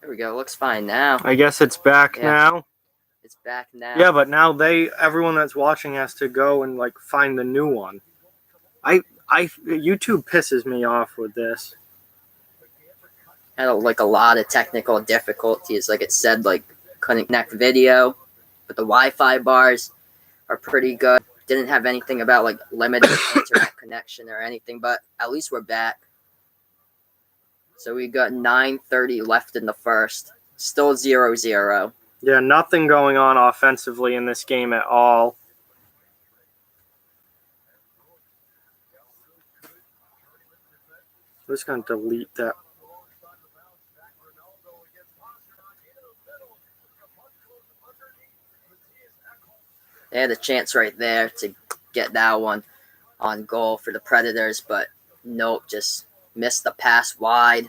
There we go. Looks fine now. I guess it's back now. It's back now. Yeah, but now everyone that's watching has to go and like find the new one. YouTube pisses me off with this. Had like a lot of technical difficulties. Like it said, like couldn't connect video, but the Wi-Fi bars are pretty good. Didn't have anything about like limited internet connection or anything, but at least we're back. So we got 9:30 left in the first. Still 0-0. Yeah, nothing going on offensively in this game at all. I'm just going to delete that. They had a chance right there to get that one on goal for the Predators, but nope, just missed the pass wide,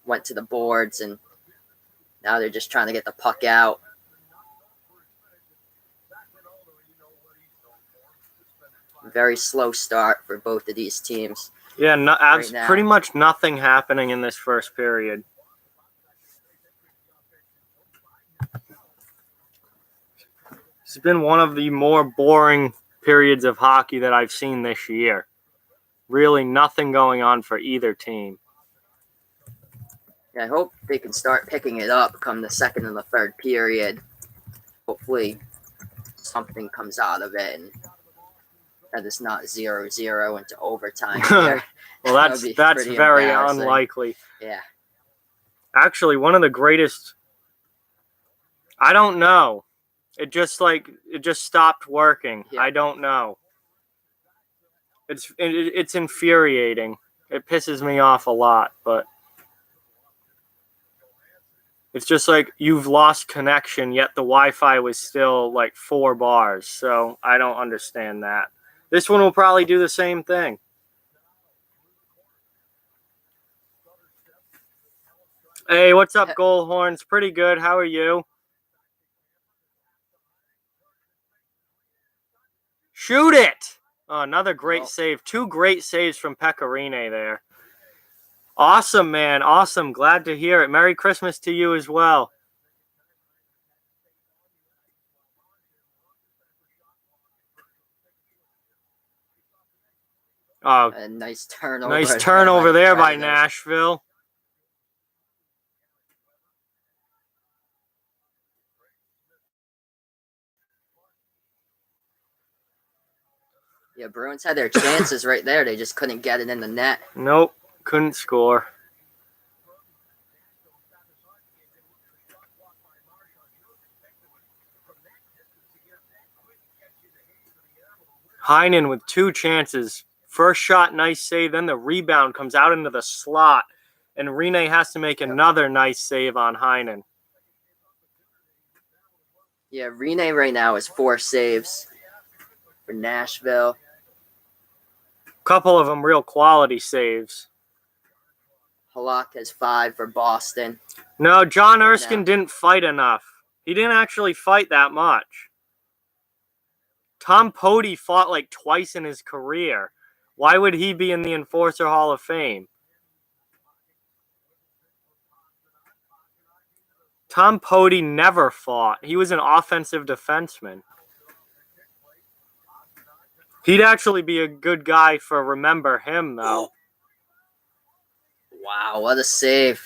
went to the boards, and now they're just trying to get the puck out. Very slow start for both of these teams. Yeah, pretty much nothing happening in this first period. It's been one of the more boring periods of hockey that I've seen this year. Really nothing going on for either team. Yeah, I hope they can start picking it up come the second and the third period. Hopefully something comes out of it and that it's not 0-0 into overtime here. Well, that's very unlikely. Yeah. Actually, one of the greatest... I don't know. It just stopped working. Yeah. I don't know. It's infuriating. It pisses me off a lot, but it's just like you've lost connection, yet the Wi-Fi was still like 4 bars. So I don't understand that. This one will probably do the same thing. Hey, what's up, Goalhorns? Pretty good. How are you? Shoot it! Oh, another great save. 2 great saves from Pecorine there. Awesome, man. Awesome. Glad to hear it. Merry Christmas to you as well. Oh, a nice turnover. Nice turnover there by Nashville. Yeah, Bruins had their chances right there. They just couldn't get it in the net. Nope, couldn't score. Heinen with 2 chances. First shot, nice save. Then the rebound comes out into the slot. And Rene has to make another nice save on Heinen. Yeah, Rene right now has 4 saves for Nashville. Couple of them real quality saves. Halak has 5 for Boston. No, John Erskine didn't fight enough. He didn't actually fight that much. Tom Pody fought like twice in his career. Why would he be in the Enforcer Hall of Fame? Tom Pody never fought. He was an offensive defenseman. He'd actually be a good guy for Remember Him, though. Wow, what a save.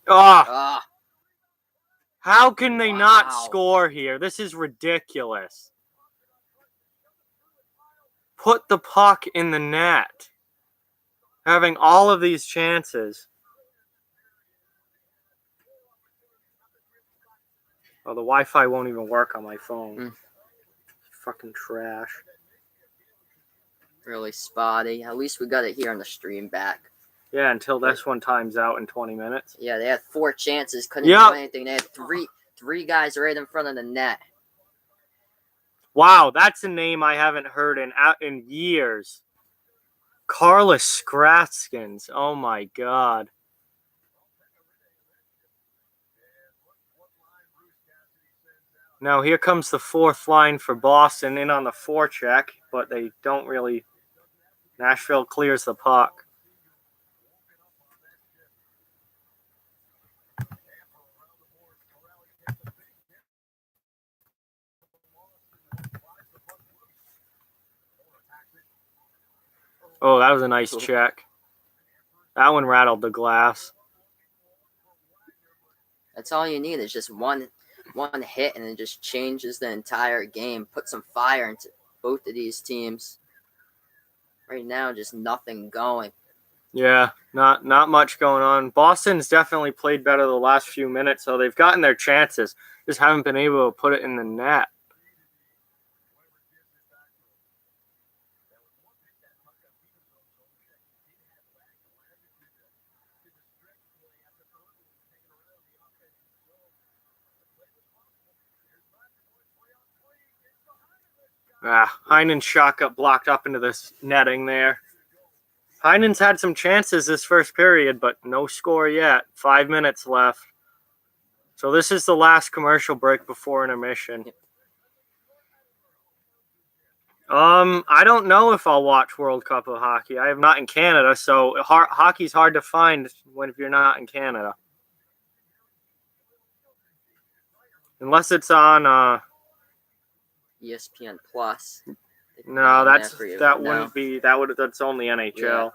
Oh. How can they not score here? This is ridiculous. Put the puck in the net. Having all of these chances. Oh, the Wi-Fi won't even work on my phone. Fucking trash. Really spotty. At least we got it here on the stream back. Yeah, until this one times out in 20 minutes. Yeah, they had 4 chances. Couldn't do anything. They had three guys right in front of the net. Wow, that's a name I haven't heard in years. Carlos Skraskins. Oh, my God. Now here comes the fourth line for Boston in on the forecheck, but they don't really. Nashville clears the puck. Oh, that was a nice check. That one rattled the glass. That's all you need is just one hit, and it just changes the entire game. Put some fire into both of these teams. Right now, just nothing going. Yeah, not much going on. Boston's definitely played better the last few minutes, so they've gotten their chances. Just haven't been able to put it in the net. Heinen's shot got blocked up into this netting there. Heinen's had some chances this first period, but no score yet. 5 minutes left. So this is the last commercial break before intermission. I don't know if I'll watch World Cup of Hockey. I am not in Canada, so hockey's hard to find if you're not in Canada. Unless it's on ESPN Plus. No, that's only NHL. Yeah.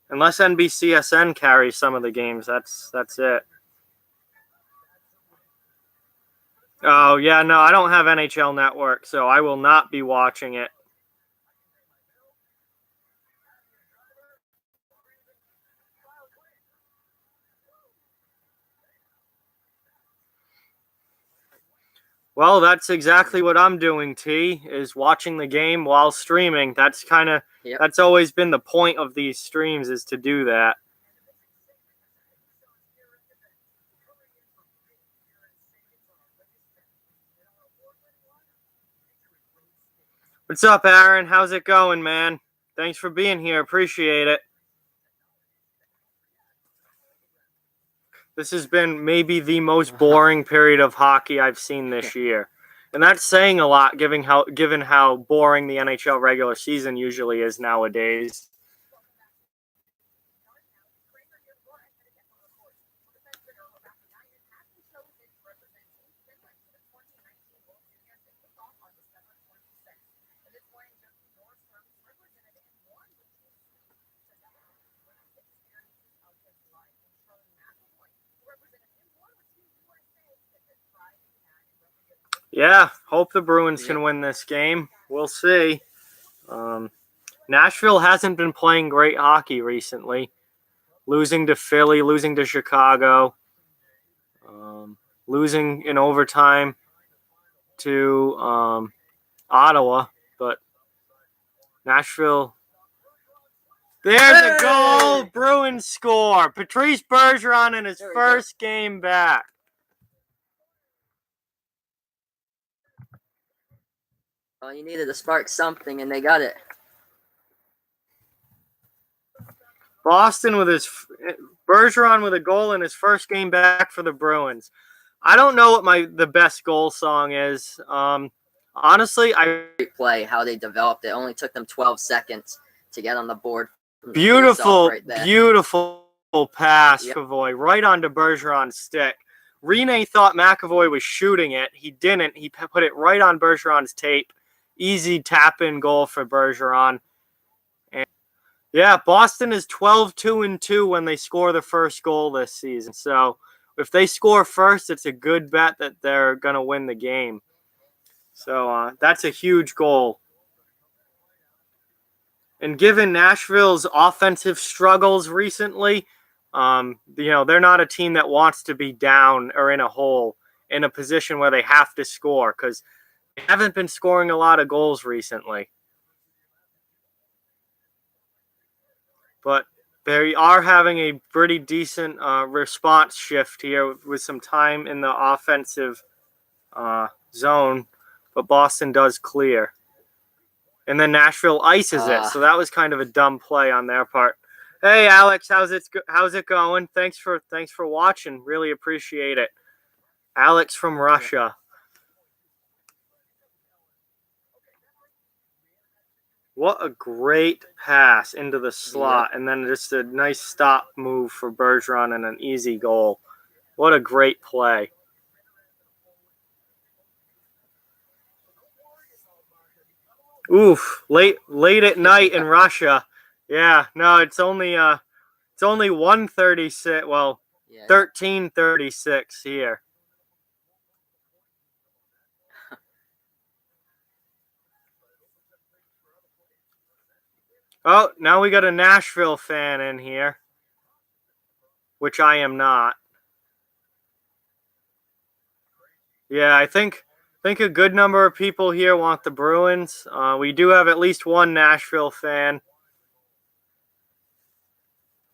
Unless NBCSN carries some of the games, that's it. Oh yeah, no, I don't have NHL Network, so I will not be watching it. Well, that's exactly what I'm doing, T, is watching the game while streaming. That's that's always been the point of these streams, is to do that. What's up, Aaron? How's it going, man? Thanks for being here. Appreciate it. This has been maybe the most boring period of hockey I've seen this year. And that's saying a lot given how boring the NHL regular season usually is nowadays. Yeah, hope the Bruins can win this game. We'll see. Nashville hasn't been playing great hockey recently. Losing to Philly, losing to Chicago, losing in overtime to Ottawa. But Nashville... There's a goal! Bruins score! Patrice Bergeron in his first game back. Well, you needed to spark something, and they got it. Boston with Bergeron with a goal in his first game back for the Bruins. I don't know what the best goal song is. Honestly, play how they developed it. Only took them 12 seconds to get on the board. Beautiful pass, McAvoy, right onto Bergeron's stick. Rene thought McAvoy was shooting it. He didn't. He put it right on Bergeron's tape. Easy tap-in goal for Bergeron. And yeah, Boston is 12-2-2 when they score the first goal this season. So if they score first, it's a good bet that they're going to win the game. So that's a huge goal. And given Nashville's offensive struggles recently, they're not a team that wants to be down or in a hole in a position where they have to score, because they haven't been scoring a lot of goals recently. But they are having a pretty decent response shift here with some time in the offensive zone, but Boston does clear. And then Nashville ices it, so that was kind of a dumb play on their part. Hey, Alex, how's it going? Thanks for watching. Really appreciate it. Alex from Russia. What a great pass into the slot, and then just a nice stop move for Bergeron and an easy goal. What a great play. Oof, late at night in Russia. Yeah, no, it's only 1:36. Well, 13:36 here. Oh, now we got a Nashville fan in here, which I am not. Yeah, I think a good number of people here want the Bruins. We do have at least one Nashville fan.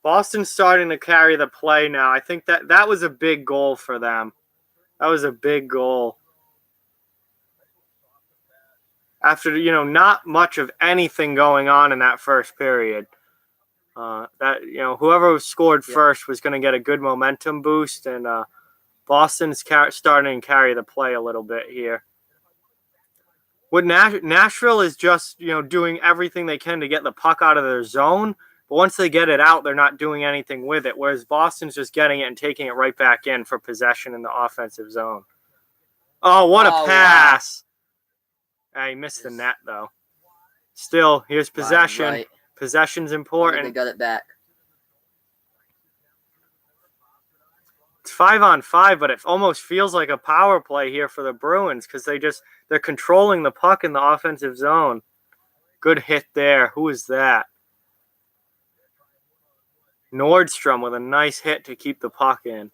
Boston's starting to carry the play now. I think that was a big goal for them. That was a big goal. After, not much of anything going on in that first period. Whoever scored first was going to get a good momentum boost, and Boston's starting to carry the play a little bit here. What Nashville is just, doing everything they can to get the puck out of their zone, but once they get it out, they're not doing anything with it, whereas Boston's just getting it and taking it right back in for possession in the offensive zone. Oh, what a pass! Wow. He missed the net, though. Still, here's possession. Right. Possession's important. They got it back. It's 5-on-5, but it almost feels like a power play here for the Bruins because they're controlling the puck in the offensive zone. Good hit there. Who is that? Nordstrom with a nice hit to keep the puck in.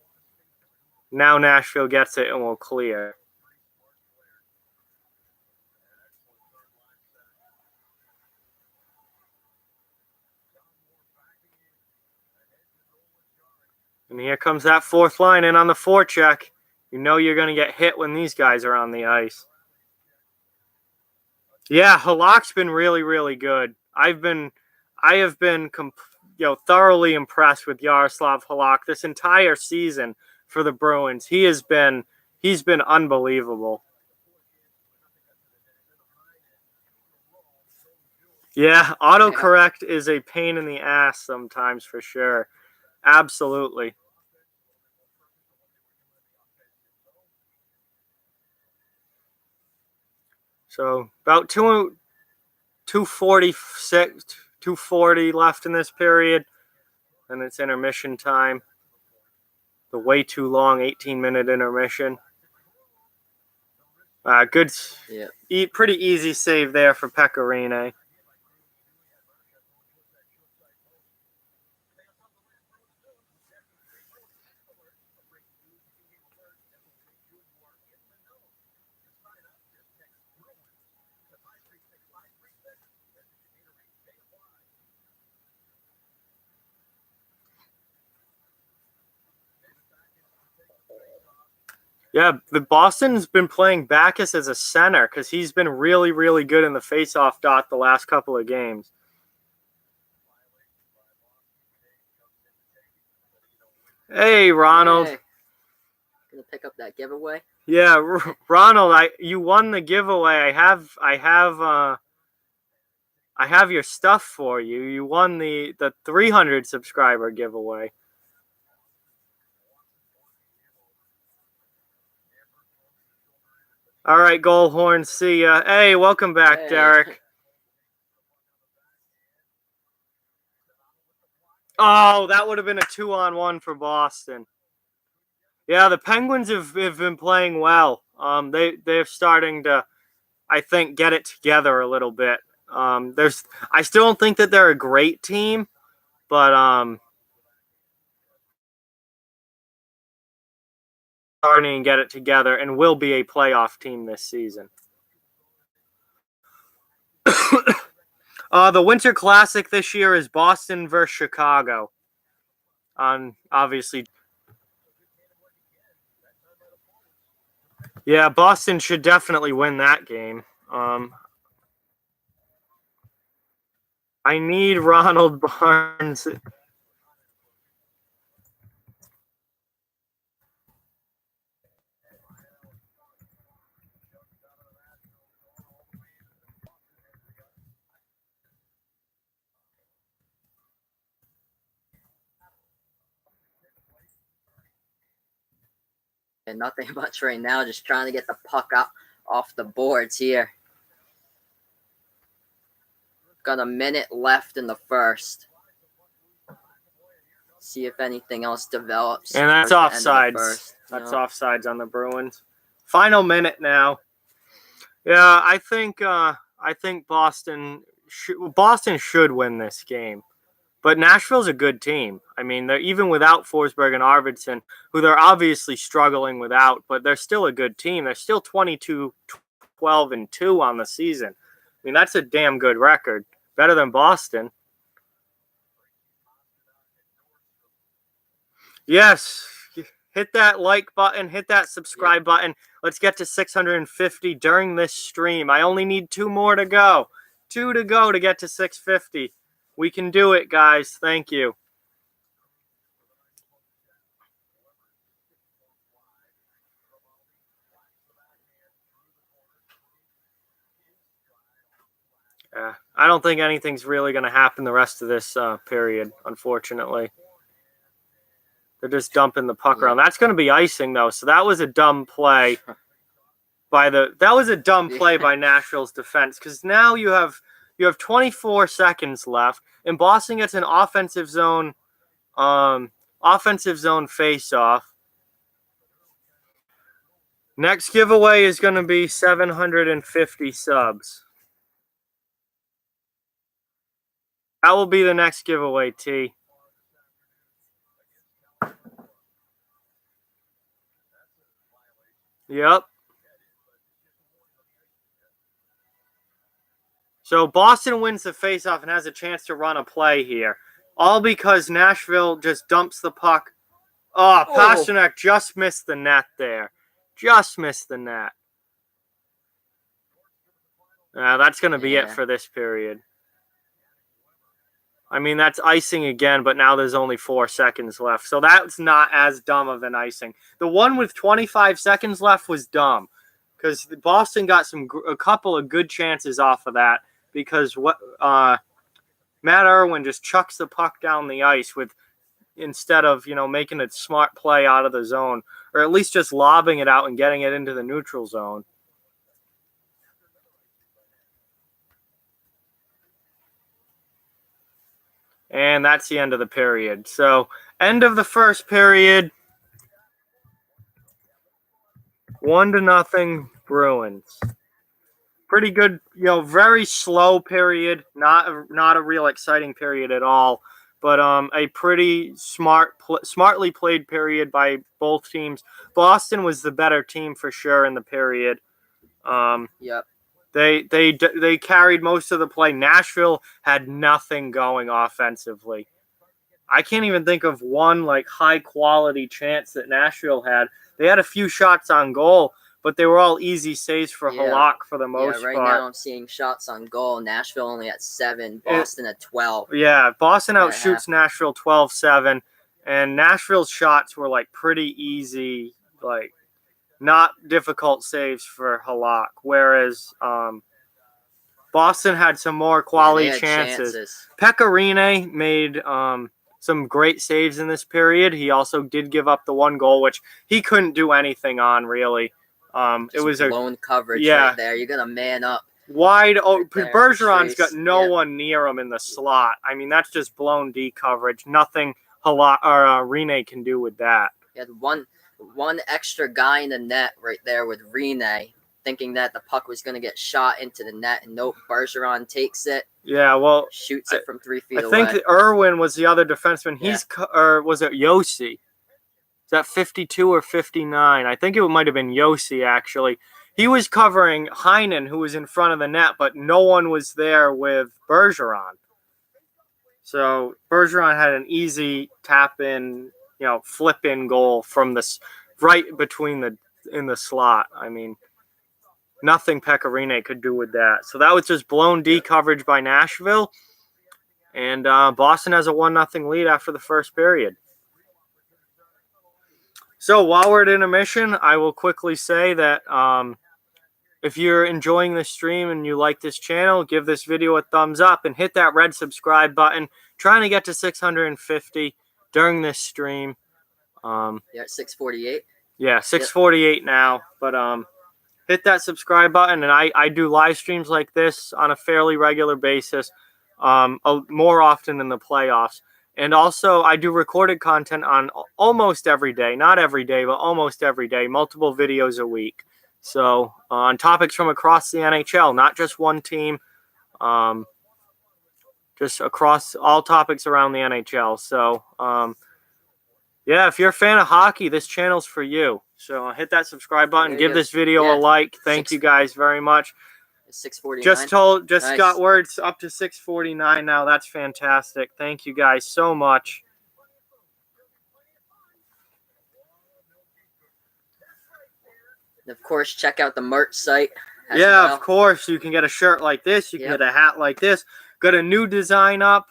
Now Nashville gets it and will clear. And here comes that fourth line in on the forecheck. You know you're going to get hit when these guys are on the ice. Yeah, Halak's been really, really good. I have been thoroughly impressed with Yaroslav Halak this entire season for the Bruins. He's been unbelievable. Yeah, autocorrect is a pain in the ass sometimes for sure. Absolutely. So about 2:46, 2:40 left in this period, and it's intermission time. The way too long 18-minute intermission. Good, pretty easy save there for Pecorine. Yeah, the Boston's been playing Backus as a center because he's been really, really good in the faceoff dot the last couple of games. Hey, Ronald. Hey. Gonna pick up that giveaway? Yeah, Ronald, you won the giveaway. I have your stuff for you. You won the 300 subscriber giveaway. All right, Goldhorn, see ya. Hey, welcome back, Derek. Oh, that would have been a 2-on-1 for Boston. Yeah, the Penguins have been playing well. They're starting to, I think, get it together a little bit. I still don't think that they're a great team, but starting to get it together and will be a playoff team this season. The Winter Classic this year is Boston versus Chicago. Obviously. Yeah, Boston should definitely win that game. I need Ronald Barnes. And nothing much right now, just trying to get the puck up off the boards here. Got a minute left in the first. See if anything else develops. And that's offsides. That's offsides on the Bruins. Final minute now. Yeah, I think Boston should win this game. But Nashville's a good team. I mean, they're even without Forsberg and Arvidsson, who they're obviously struggling without, but they're still a good team. They're still 22-12-2 on the season. I mean, that's a damn good record. Better than Boston. Yes. Hit that like button. Hit that subscribe button. Let's get to 650 during this stream. I only need 2 more to go. 2 to go to get to 650. We can do it, guys. Thank you. I don't think anything's really going to happen the rest of this period, unfortunately. They're just dumping the puck around. That's going to be icing, though. So that was a dumb play by by Nashville's defense, because now you have 24 seconds left, and Boston gets an offensive zone face-off. Next giveaway is going to be 750 subs. That will be the next giveaway, T. Yep. So Boston wins the faceoff and has a chance to run a play here. All because Nashville just dumps the puck. Oh, Pasternak just missed the net there. Just missed the net. That's going to be it for this period. I mean, that's icing again, but now there's only 4 seconds left. So that's not as dumb of an icing. The one with 25 seconds left was dumb because Boston got a couple of good chances off of that because Matt Irwin just chucks the puck down the ice instead of making a smart play out of the zone, or at least just lobbing it out and getting it into the neutral zone. And that's the end of the period. So, end of the first period. 1-0 Bruins. Pretty good, very slow period. Not a real exciting period at all. But a pretty smartly played period by both teams. Boston was the better team for sure in the period. Yep. They carried most of the play. Nashville had nothing going offensively. I can't even think of one high quality chance that Nashville had. They had a few shots on goal, but they were all easy saves for Halak for the most part. Right now I'm seeing shots on goal. Nashville only at 7, Boston at 12. Yeah, Boston outshoots Nashville 12-7, and Nashville's shots were pretty easy, not difficult saves for Halak, whereas Boston had some more quality chances. Pecorine made some great saves in this period. He also did give up the 1 goal, which he couldn't do anything on, really. It was blown coverage right there. You're going to man up. Wide open. Bergeron's got no one near him in the slot. I mean, that's just blown D coverage. Nothing Rene can do with that. He had one extra guy in the net right there with Rene, thinking that the puck was going to get shot into the net, and nope, Bergeron takes it. Yeah, well, shoots it from 3 feet away. I think Irwin was the other defenseman. Or was it Yossi? Is that 52 or 59? I think it might have been Yossi, actually. He was covering Heinen, who was in front of the net, but no one was there with Bergeron. So Bergeron had an easy tap-in, flip-in goal from this right between in the slot. I mean, nothing Pecorine could do with that. So that was just blown D coverage by Nashville. And Boston has a 1-0 lead after the first period. So while we're at intermission, I will quickly say that if you're enjoying this stream and you like this channel, give this video a thumbs up and hit that red subscribe button. Trying to get to 650 during this stream. At 648. Yeah, 6:48 now. But hit that subscribe button, and I do live streams like this on a fairly regular basis, more often in the playoffs. And also, I do recorded content on almost every day, not every day, but almost every day, multiple videos a week. So on topics from across the NHL, not just one team, just across all topics around the NHL. So yeah, if you're a fan of hockey, this channel's for you. So hit that subscribe button, give this video a like. Thank you guys very much. 6:49. Just Nice. got words up to 6:49 now. That's fantastic. Thank you guys so much. And of course, check out the merch site. Of course, you can get a shirt like this. You can get a hat like this. Got a new design up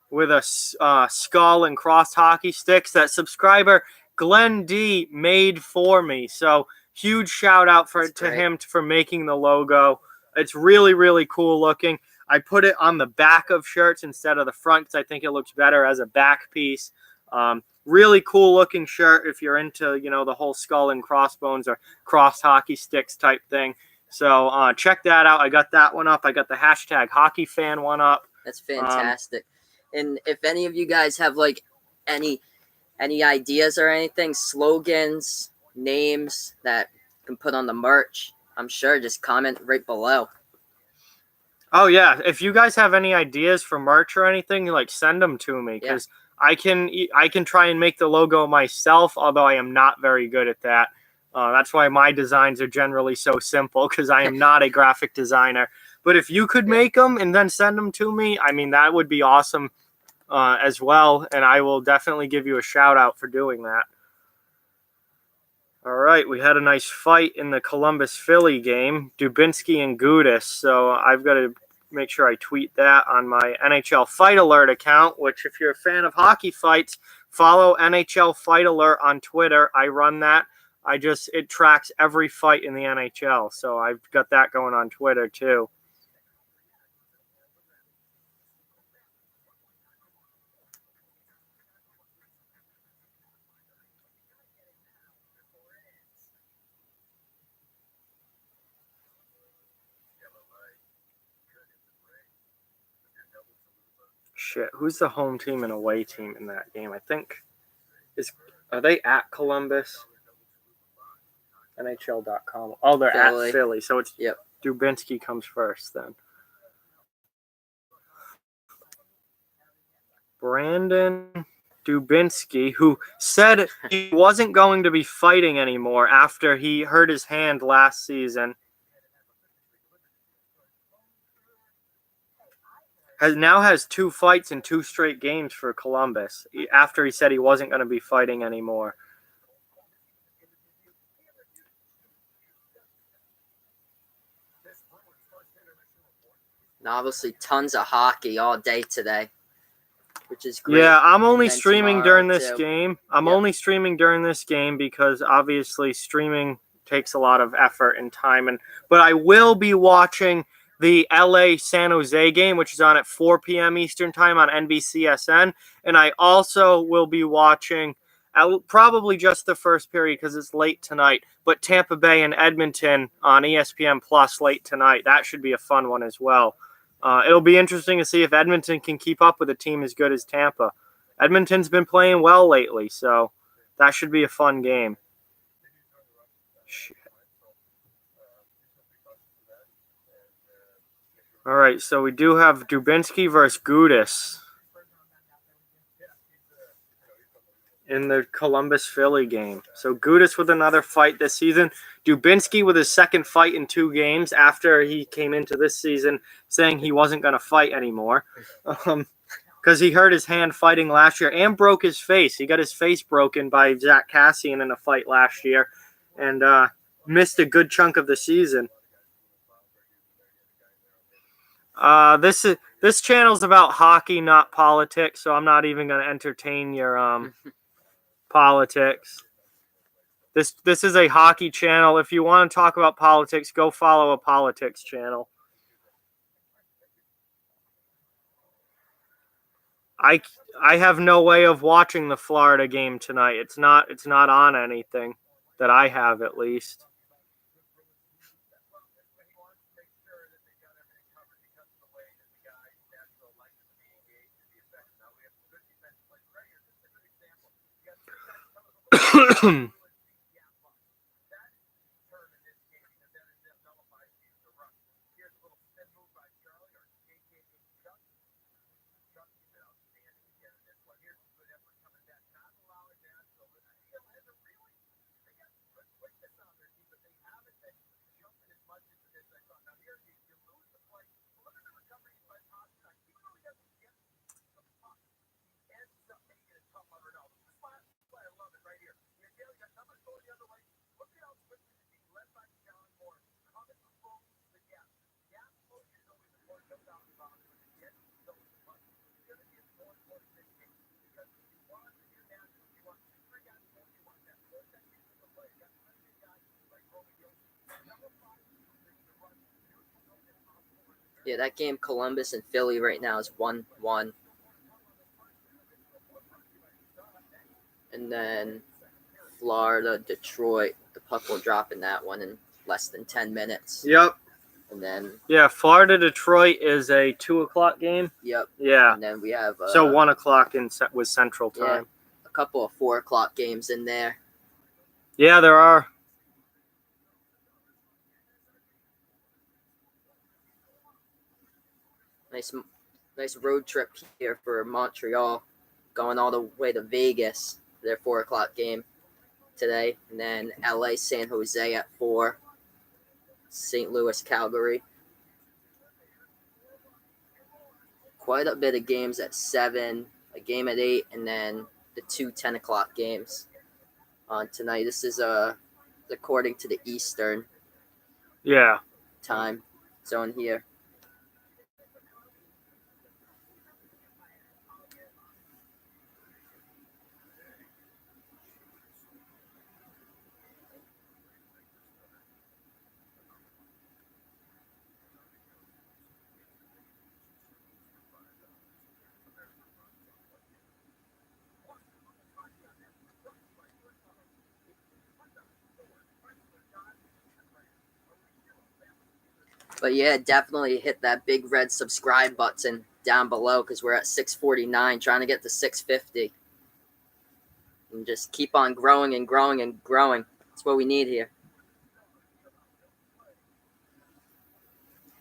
with a skull and cross hockey sticks that subscriber Glenn D made for me. So huge shout out to him for making the logo. It's really, really cool looking. I put it on the back of shirts instead of the front because I think it looks better as a back piece. Really cool looking shirt if you're into, you know, the whole skull and crossbones or cross hockey sticks type thing. So check that out. I got that one up. I got the hashtag hockey fan one up. That's fantastic. And if any of you guys have like any ideas or anything, slogans, names that you can put on the merch, I'm sure just comment right below. Oh yeah, if you guys have any ideas for merch or anything, like send them to me because I can try and make the logo myself, although I am not very good at that. That's why my designs are generally so simple because I am not a graphic designer. But if you could make them and then send them to me, I mean, that would be awesome as well. And I will definitely give you a shout out for doing that. All right, we had a nice fight in the Columbus-Philly game, Dubinsky and Gudis. So I've got to make sure I tweet that on my NHL Fight Alert account, which if you're a fan of hockey fights, follow NHL Fight Alert on Twitter. I run that. It tracks every fight in the NHL. So I've got that going on Twitter too. Shit, who's the home team and away team in that game? I think are they at Columbus? NHL.com. Oh, they're at Philly. So it's Dubinsky comes first then. Brandon Dubinsky, who said he wasn't going to be fighting anymore after he hurt his hand last season, now has 2 fights in 2 straight games for Columbus after he said he wasn't going to be fighting anymore. And obviously tons of hockey all day today, which is great. Yeah, I'm only streaming during this game. I'm only streaming during this game because obviously streaming takes a lot of effort and time. But I will be watching the LA San Jose game, which is on at 4 p.m. Eastern time on NBCSN. And I also will be watching probably just the first period because it's late tonight, but Tampa Bay and Edmonton on ESPN Plus late tonight. That should be a fun one as well. It'll be interesting to see if Edmonton can keep up with a team as good as Tampa. Edmonton's been playing well lately, so that should be a fun game. Shit. All right, so we do have Dubinsky versus Gudis in the Columbus-Philly game. So Gudis with another fight this season. Dubinsky with his second fight in 2 games after he came into this season saying he wasn't going to fight anymore because he hurt his hand fighting last year and broke his face. He got his face broken by Zach Cassian in a fight last year and missed a good chunk of the season. This channel's about hockey, not politics, so I'm not even going to entertain your politics. This is a hockey channel. If you want to talk about politics, go follow a politics channel. I have no way of watching the Florida game tonight. It's not on anything. that I have at least. Yeah, that game, Columbus and Philly right now is 1-1. And then Florida, Detroit, the puck will drop in that one in less than 10 minutes. Yep. And then... Yeah, Florida, Detroit is a 2 o'clock game. Yep. Yeah. And then we have... so 1 o'clock was Central Time. Yeah, a couple of 4 o'clock games in there. Yeah, there are. Nice road trip here for Montreal, going all the way to Vegas, their 4 o'clock game today. And then LA, San Jose at 4, St. Louis, Calgary. Quite a bit of games at 7, a game at 8, and then the 2 10 o'clock games on tonight. This is according to the Eastern time zone here. But yeah, definitely hit that big red subscribe button down below because we're at 649, trying to get to 650. And just keep on growing and growing and growing. That's what we need here.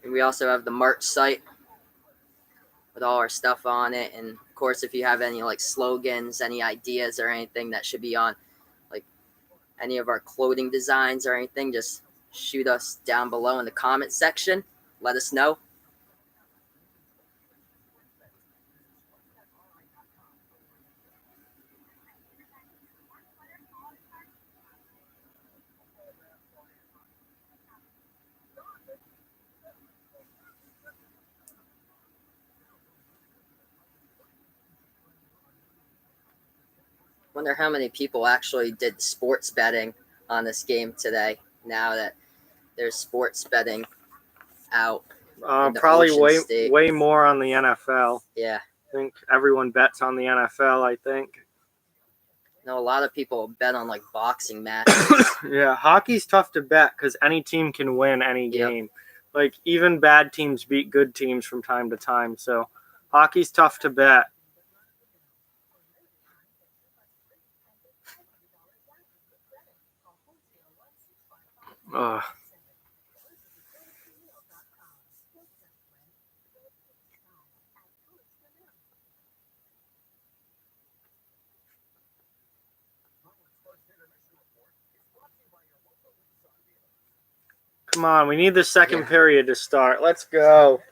And we also have the merch site with all our stuff on it. And of course, if you have any like slogans, any ideas or anything that should be on like any of our clothing designs or anything, just shoot us down below in the comment section. Let us know. Wonder how many people actually did sports betting on this game today, now that there's sports betting out. Probably way more on the NFL. Yeah. I think everyone bets on the NFL, I think. No, a lot of people bet on like boxing matches. Yeah, hockey's tough to bet because any team can win any game. Like even bad teams beat good teams from time to time. So hockey's tough to bet. Ugh. Come on, we need the second period to start. Let's go.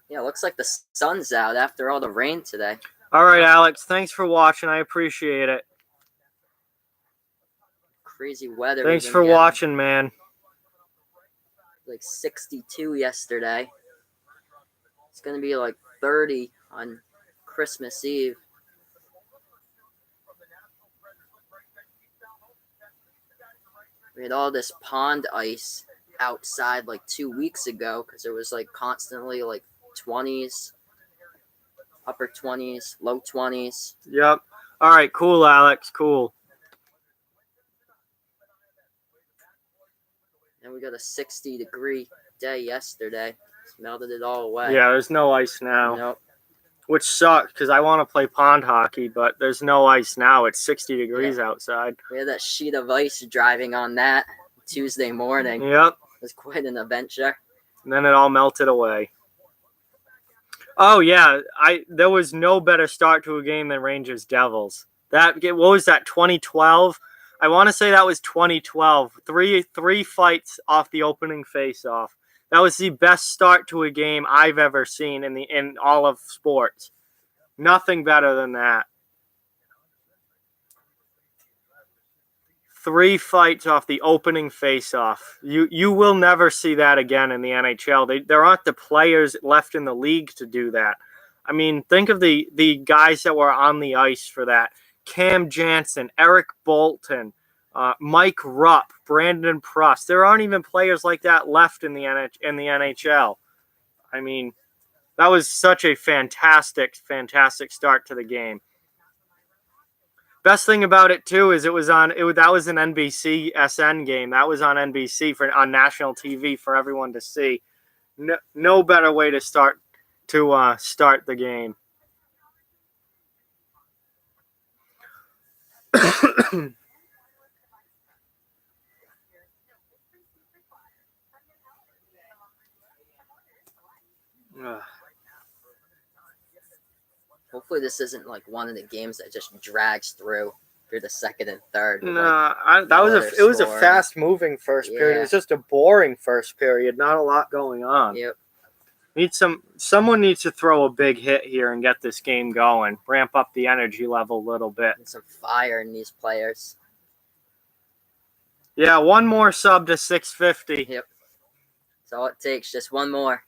Yeah, looks like the sun's out after all the rain today. All right, Alex. Thanks for watching. I appreciate it. Crazy weather. Thanks for watching, man. Like 62 yesterday. It's going to be like 30 on Christmas Eve. We had all this pond ice outside like 2 weeks ago because there was like constantly like 20s, upper 20s, low 20s. Yep. All right, cool, Alex. Cool. And we got a 60-degree day yesterday. It's melted it all away. Yeah, there's no ice now. Nope. Which sucks because I want to play pond hockey, but there's no ice now. It's 60 degrees outside. We had that sheet of ice driving on that Tuesday morning. Yep. It was quite an adventure. And then it all melted away. Oh yeah, there was no better start to a game than Rangers Devils. What was that? 2012. I want to say that was 2012. Three fights off the opening face-off. That was the best start to a game I've ever seen in all of sports. Nothing better than that. 3 fights off the opening face-off. You will never see that again in the NHL. There aren't the players left in the league to do that. I mean, think of the guys that were on the ice for that. Cam Jansen, Eric Bolton, Mike Rupp, Brandon Pruss. There aren't even players like that left in the NHL. I mean, that was such a fantastic, fantastic start to the game. Best thing about it too is that was an NBC SN game. That was on NBC on national TV for everyone to see. No better way to start the game. Hopefully this isn't like one of the games that just drags through the second and third. No, it was a fast moving first period. It was just a boring first period. Not a lot going on. Yep. Someone needs to throw a big hit here and get this game going. Ramp up the energy level a little bit. And some fire in these players. Yeah, one more sub to 650. Yep. That's all it takes. Just one more.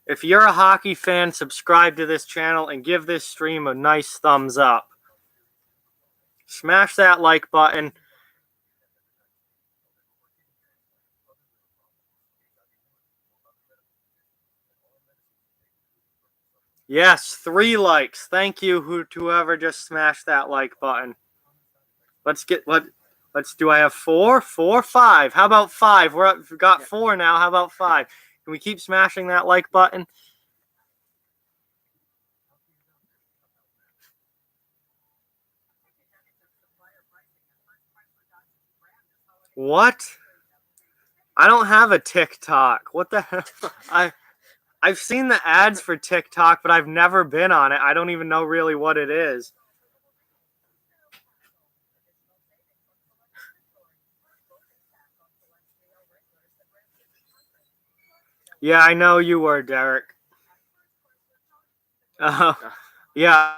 If you're a hockey fan, subscribe to this channel and give this stream a nice thumbs up. Smash that like button. Yes, 3 likes. Thank you to whoever just smashed that like button. Do I have 4? 4, 5. How about 5? We've got 4 now. How about 5? Can we keep smashing that like button? What? I don't have a TikTok. What the hell? I've seen the ads for TikTok, but I've never been on it. I don't even know really what it is. Yeah, I know you were, Derek. Yeah,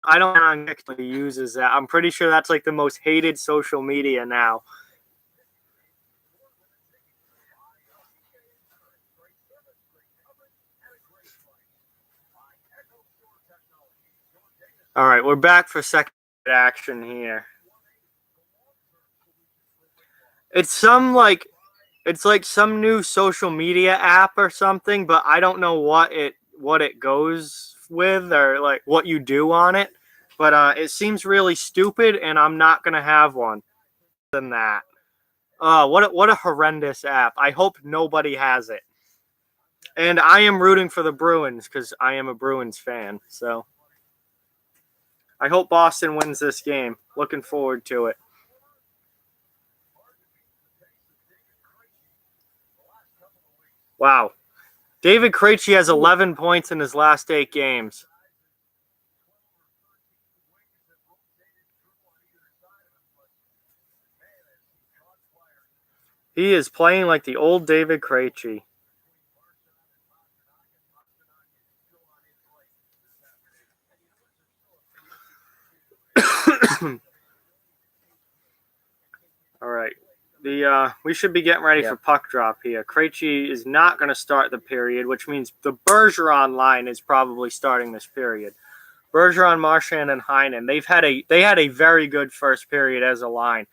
I don't know if TikTok uses that. I'm pretty sure that's like the most hated social media now. All right, we're back for second action here. It's like some new social media app or something, but I don't know what it goes with or like what you do on it. But it seems really stupid, and I'm not gonna have one. Than that. What a horrendous app. I hope nobody has it. And I am rooting for the Bruins because I am a Bruins fan. So I hope Boston wins this game. Looking forward to it. Wow. David Krejci has 11 points in his last 8 games. He is playing like the old David Krejci. All right. We should be getting ready for puck drop here. Krejci is not going to start the period, which means the Bergeron line is probably starting this period. Bergeron, Marchand, and Heinen. They had a very good first period as a line.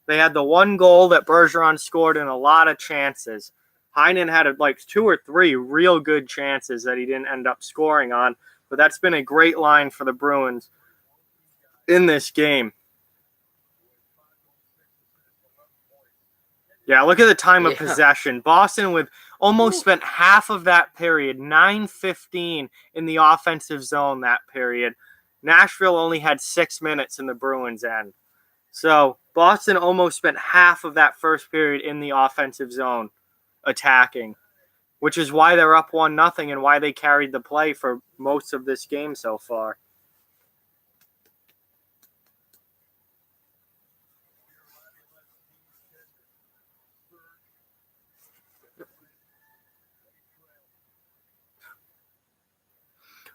They had the one goal that Bergeron scored in a lot of chances. Heinen had like 2 or 3 real good chances that he didn't end up scoring on. But that's been a great line for the Bruins in this game. Yeah, look at the time of possession. Boston with almost spent half of that period, 9:15 in the offensive zone that period. Nashville only had 6 minutes in the Bruins' end. So Boston almost spent half of that first period in the offensive zone attacking, which is why they're up 1-0 and why they carried the play for most of this game so far.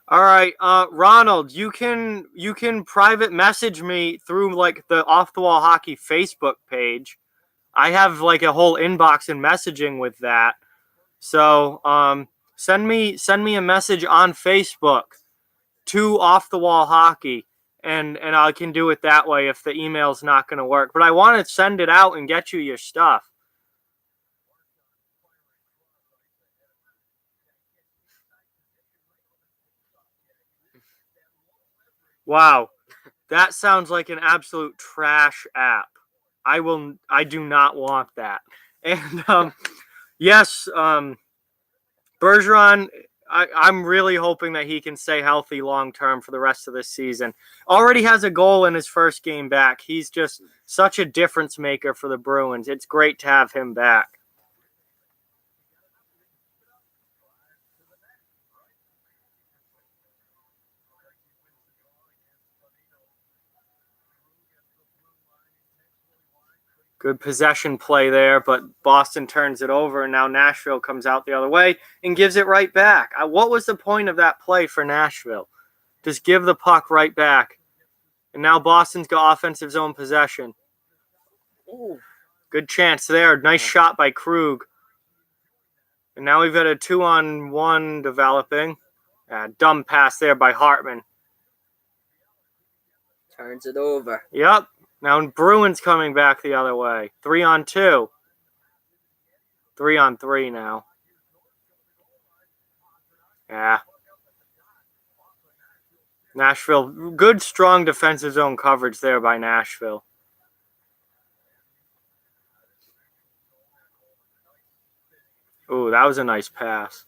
All right, Ronald, you can private message me through like the Off the Wall Hockey Facebook page. I have like a whole inbox and messaging with that. So send me a message on Facebook to Off the Wall Hockey, and I can do it that way if the email's not going to work. But I want to send it out and get you your stuff. Wow, that sounds like an absolute trash app. I do not want that. And yes, Bergeron, I'm really hoping that he can stay healthy long term for the rest of this season. Already has a goal in his first game back. He's just such a difference maker for the Bruins. It's great to have him back. Good possession play there, but Boston turns it over, and now Nashville comes out the other way and gives it right back. What was the point of that play for Nashville? Just give the puck right back. And now Boston's got offensive zone possession. Ooh. Good chance there. Nice shot by Krug. And now we've got a 2-on-1 developing. Dumb pass there by Hartman. Turns it over. Yep. Now Bruins coming back the other way. 3-on-2. 3-on-3 now. Yeah. Nashville, good strong defensive zone coverage there by Nashville. Ooh, that was a nice pass.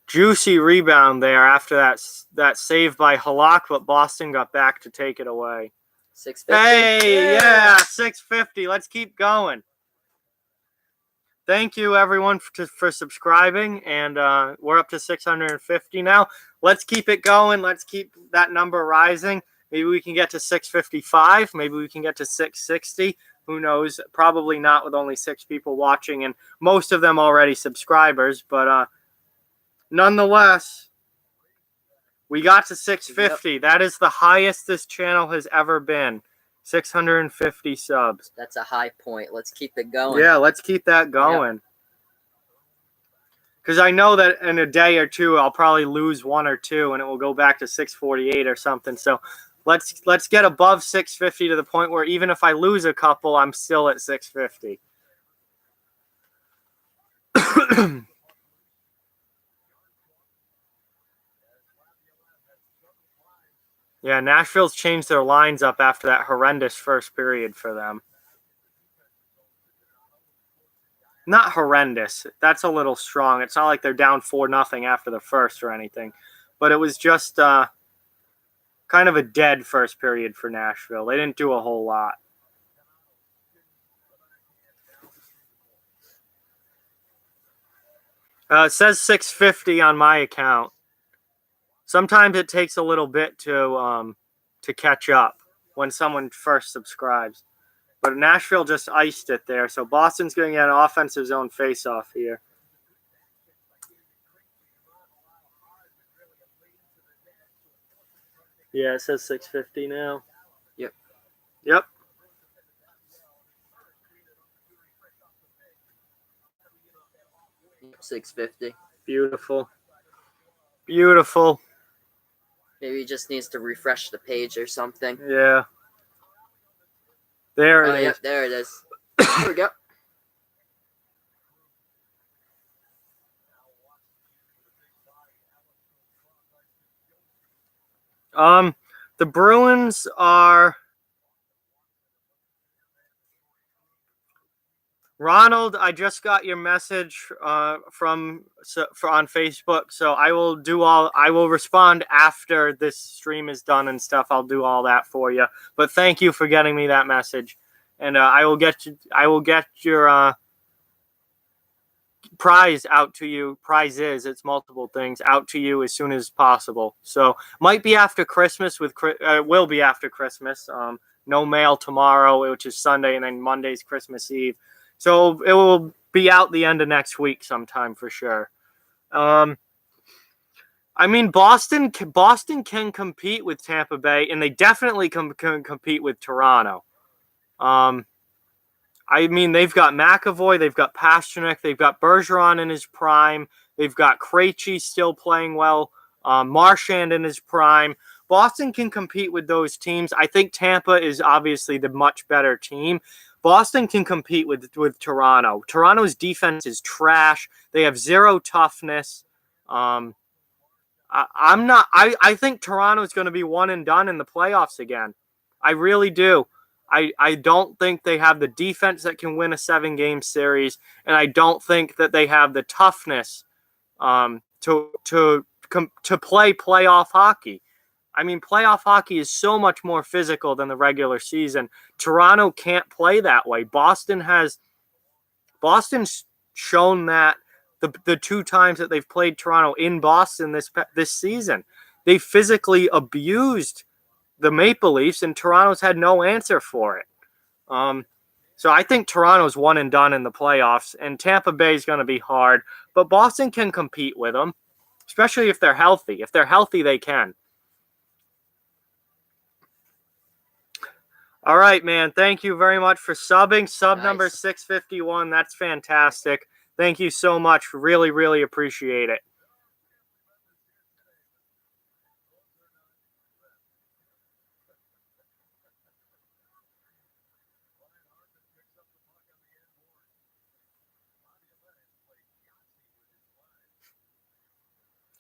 Juicy rebound there after that save by Halak, but Boston got back to take it away. 650. Hey, yeah, 650. Let's keep going. Thank you, everyone, for subscribing, and we're up to 650 now. Let's keep it going. Let's keep that number rising. Maybe we can get to 655. Maybe we can get to 660. Who knows? Probably not with only 6 people watching, and most of them already subscribers. But nonetheless, we got to 650. Yep. That is the highest this channel has ever been. 650 subs. That's a high point. Let's keep it going. Yeah, let's keep that going. Because I know that in a day or two, I'll probably lose 1 or 2, and it will go back to 648 or something. So let's get above 650 to the point where even if I lose a couple, I'm still at 650. Yeah, Nashville's changed their lines up after that horrendous first period for them. Not horrendous. That's a little strong. It's not like they're down 4-0 after the first or anything. But it was just kind of a dead first period for Nashville. They didn't do a whole lot. It says 650 on my account. Sometimes it takes a little bit to catch up when someone first subscribes. But Nashville just iced it there. So Boston's going to get an offensive zone face-off here. Yeah, it says 650 now. Yep. Yep. $650. Beautiful. Beautiful. Maybe he just needs to refresh the page or something. Yeah. There Oh, it yep, is. there it is. There we go. The Bruins are Ronald. I just got your message on Facebook, so I will respond after this stream is done and stuff. I'll do all that for you. But thank you for getting me that message, and I will get your prize out to you. Prizes, it's multiple things, out to you as soon as possible. So might be after Christmas. Will be after Christmas. No mail tomorrow, which is Sunday, and then Monday's Christmas Eve. So it will be out the end of next week sometime for sure. I mean, Boston can compete with Tampa Bay, and they definitely can compete with Toronto. I mean, they've got McAvoy, they've got Pasternak, they've got Bergeron in his prime, they've got Krejci still playing well, Marchand in his prime. Boston can compete with those teams. I think Tampa is obviously the much better team. Boston can compete with Toronto. Toronto's defense is trash. They have zero toughness. I think Toronto's going to be one and done in the playoffs again. I really do. I don't think they have the defense that can win a 7-game series, and I don't think that they have the toughness to play playoff hockey. I mean, playoff hockey is so much more physical than the regular season. Toronto can't play that way. Boston's shown that the 2 times that they've played Toronto in Boston this season, they physically abused the Maple Leafs, and Toronto's had no answer for it. So I think Toronto's one and done in the playoffs, and Tampa Bay is going to be hard, but Boston can compete with them, especially if they're healthy. If they're healthy, they can. All right, man. Thank you very much for subbing. Sub Nice. number 651. That's fantastic. Thank you so much. Really, really appreciate it.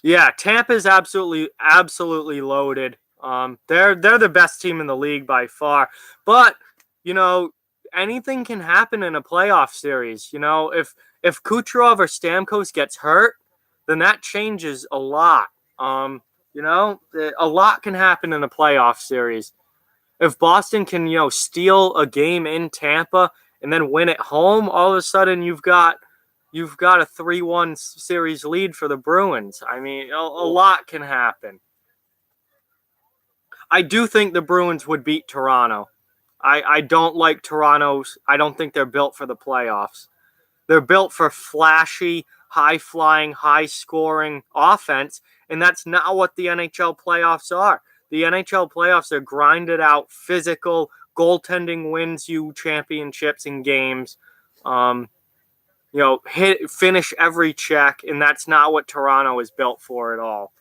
Yeah, Tampa's absolutely loaded. They're the best team in the league by far. But, you know, anything can happen in a playoff series. You know, if Kucherov or Stamkos gets hurt, then that changes a lot. You know, a lot can happen in a playoff series. If Boston can, steal a game in Tampa and then win at home, all of a sudden you've got a 3-1 series lead for the Bruins. I mean, a lot can happen. I do think the Bruins would beat Toronto. I don't like Toronto's. I don't think they're built for the playoffs. They're built for flashy, high-flying, high-scoring offense, and that's not what the NHL playoffs are. The NHL playoffs are grinded out, physical, goaltending wins you championships and games. Finish every check, and that's not what Toronto is built for at all.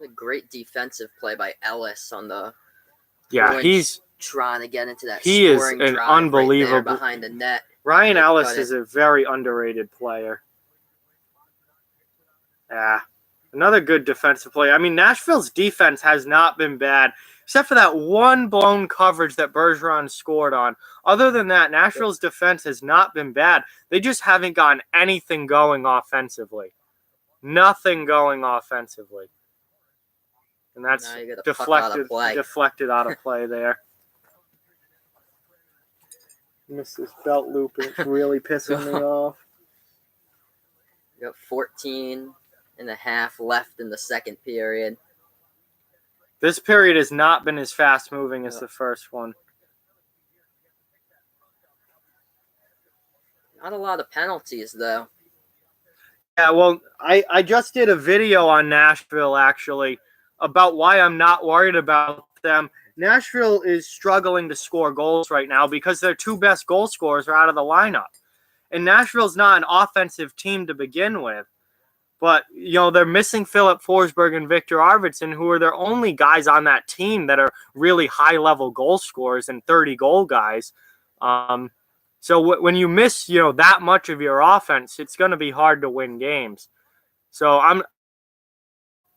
A great defensive play by Ellis on the. Yeah, he's trying to get into that. He is an unbelievable right behind the net. Ryan Ellis is a very underrated player. Yeah. Another good defensive play. I mean, Nashville's defense has not been bad, except for that one blown coverage that Bergeron scored on. Other than that, Nashville's defense has not been bad. They just haven't gotten anything going offensively. Nothing going offensively. And that's deflected out of play there. Missed his belt loop, and it's really pissing me off. We got 14 and a half left in the second period. This period has not been as fast moving as the first one. Not a lot of penalties, though. Yeah, well, I just did a video on Nashville, actually, about why I'm not worried about them. Nashville is struggling to score goals right now because their 2 best goal scorers are out of the lineup. And Nashville's not an offensive team to begin with. But, they're missing Philip Forsberg and Victor Arvidsson, who are their only guys on that team that are really high-level goal scorers and 30-goal guys. So when you miss, that much of your offense, it's going to be hard to win games. So I'm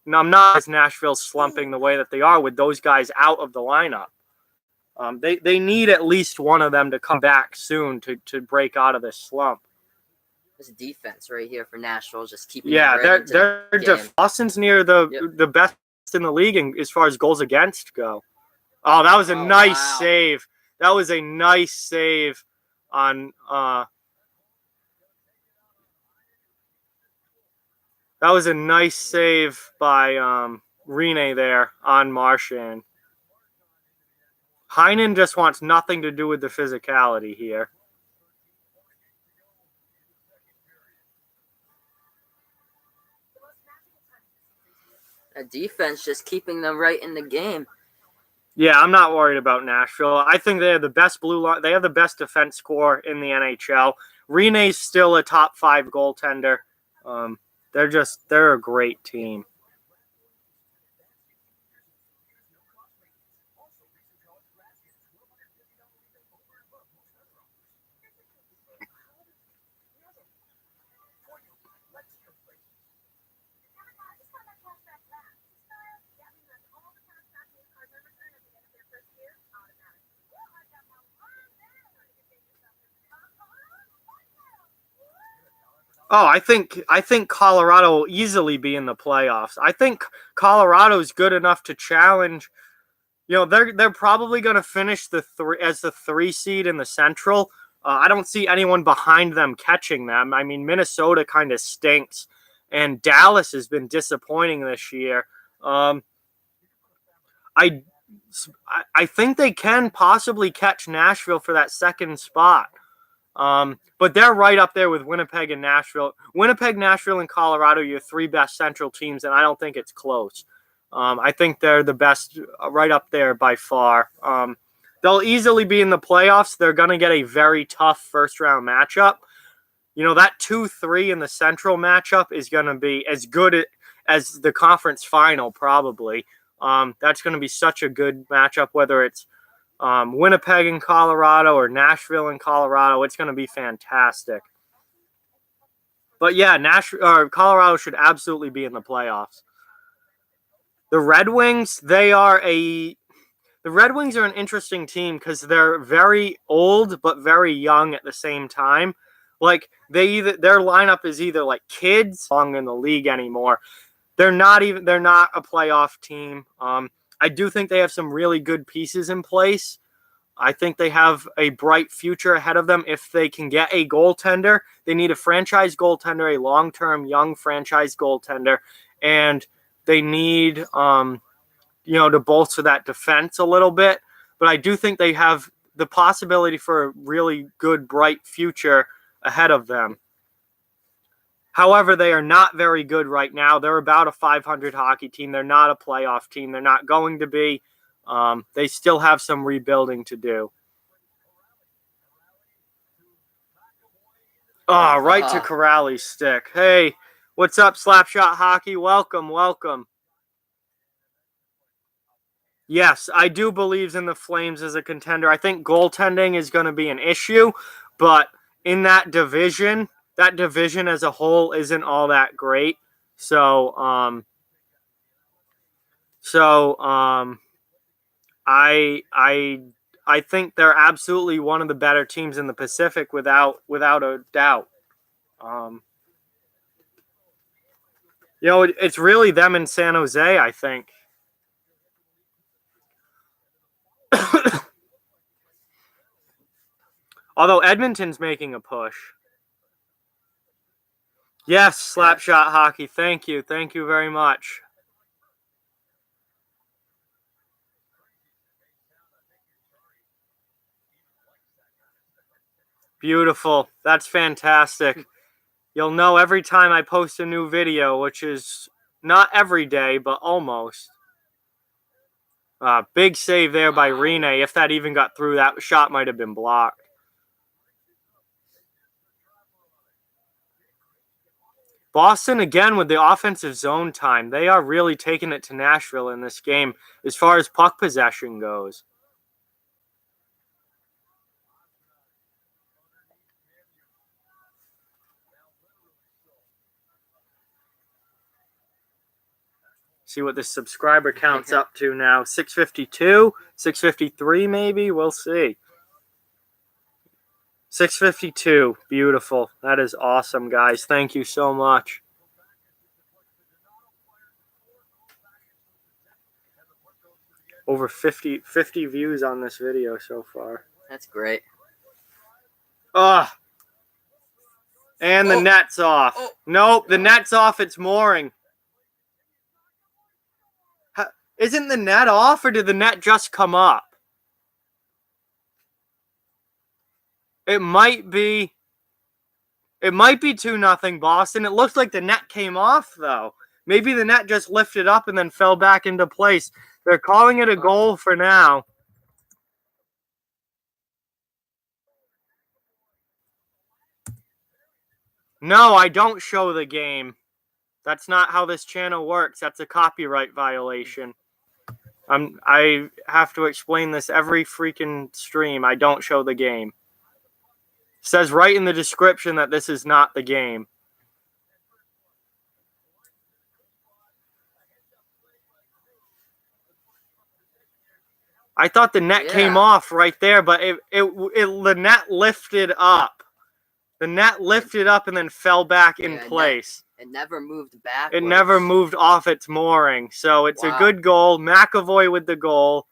not as Nashville slumping the way that they are with those guys out of the lineup. They need at least one of them to come back soon to break out of this slump. This defense right here for Nashville, just keeping they're Boston's near the best in the league as far as goals against go. Oh, that was a nice save. That was a nice save on that was a nice save by Rinne there on Marchand. Heinen just wants nothing to do with the physicality here. A defense just keeping them right in the game. Yeah, I'm not worried about Nashville. I think they have the best blue line. They have the best defense score in the NHL. Rinne's still a top 5 goaltender. They're a great team. Oh, I think Colorado will easily be in the playoffs. I think Colorado's good enough to challenge. They're probably going to finish as the 3 seed in the Central. I don't see anyone behind them catching them. I mean, Minnesota kind of stinks, and Dallas has been disappointing this year. I think they can possibly catch Nashville for that second spot. But they're right up there with Winnipeg and Nashville. Winnipeg, Nashville, and Colorado are your 3 best Central teams, and I don't think it's close. I think they're the best right up there by far. They'll easily be in the playoffs. They're going to get a very tough first-round matchup. That 2-3 in the Central matchup is going to be as good as the conference final, probably. That's going to be such a good matchup, whether it's Winnipeg in Colorado or Nashville in Colorado. It's going to be fantastic. But yeah, Colorado should absolutely be in the playoffs. The Red Wings, the Red Wings are an interesting team because they're very old but very young at the same time. Like their lineup is either like kids long in the league anymore. They're not a playoff team. I do think they have some really good pieces in place. I think they have a bright future ahead of them if they can get a goaltender. They need a franchise goaltender, a long-term young franchise goaltender, and they need to bolster that defense a little bit. But I do think they have the possibility for a really good, bright future ahead of them. However, they are not very good right now. They're about a 500 hockey team. They're not a playoff team. They're not going to be. They still have some rebuilding to do. Oh, right to Corrali's stick. Hey, what's up, Slapshot Hockey? Welcome. Yes, I do believe in the Flames as a contender. I think goaltending is going to be an issue, but in that division as a whole isn't all that great. So I think they're absolutely one of the better teams in the Pacific without a doubt. It's really them in San Jose, I think. Although Edmonton's making a push. Yes, Slapshot Hockey. Thank you. Thank you very much. Beautiful. That's fantastic. You'll know every time I post a new video, which is not every day, but almost. Big save there by Rinne. If that even got through, that shot might have been blocked. Boston, again, with the offensive zone time. They are really taking it to Nashville in this game as far as puck possession goes. See what the subscriber count's up to now. 652, 653 maybe. We'll see. 652. Beautiful. That is awesome, guys. Thank you so much. Over 50 views on this video so far. That's great. Ugh. And the net's off. Oh. Nope, the net's off. It's mooring. Isn't the net off, or did the net just come up? It might be 2-0 Boston. It looks like the net came off, though. Maybe the net just lifted up and then fell back into place. They're calling it a goal for now. No, I don't show the game. That's not how this channel works. That's a copyright violation. I have to explain this every freaking stream. I don't show the game. It says right in the description that this is not the game. I thought the net came off right there, but the net lifted up. The net lifted up and then fell back in place. It never moved back. It never moved off its mooring. So it's a good goal. McAvoy with the goal.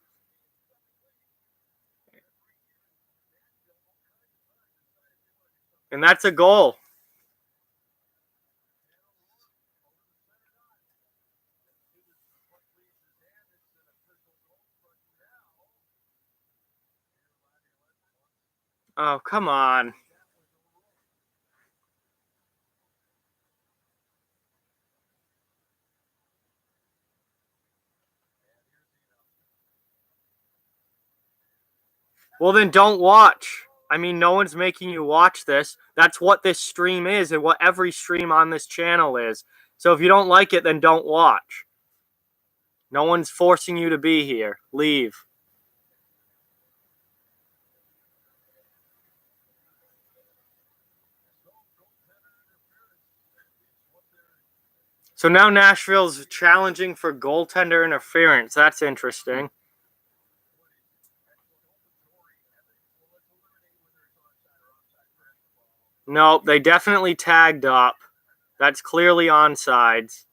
And that's a goal. Oh, come on. Well, then don't watch. I mean, no one's making you watch this. That's what this stream is and what every stream on this channel is. So if you don't like it, then don't watch. No one's forcing you to be here. Leave. So now Nashville's challenging for goaltender interference. That's interesting. Nope, they definitely tagged up. That's clearly onsides.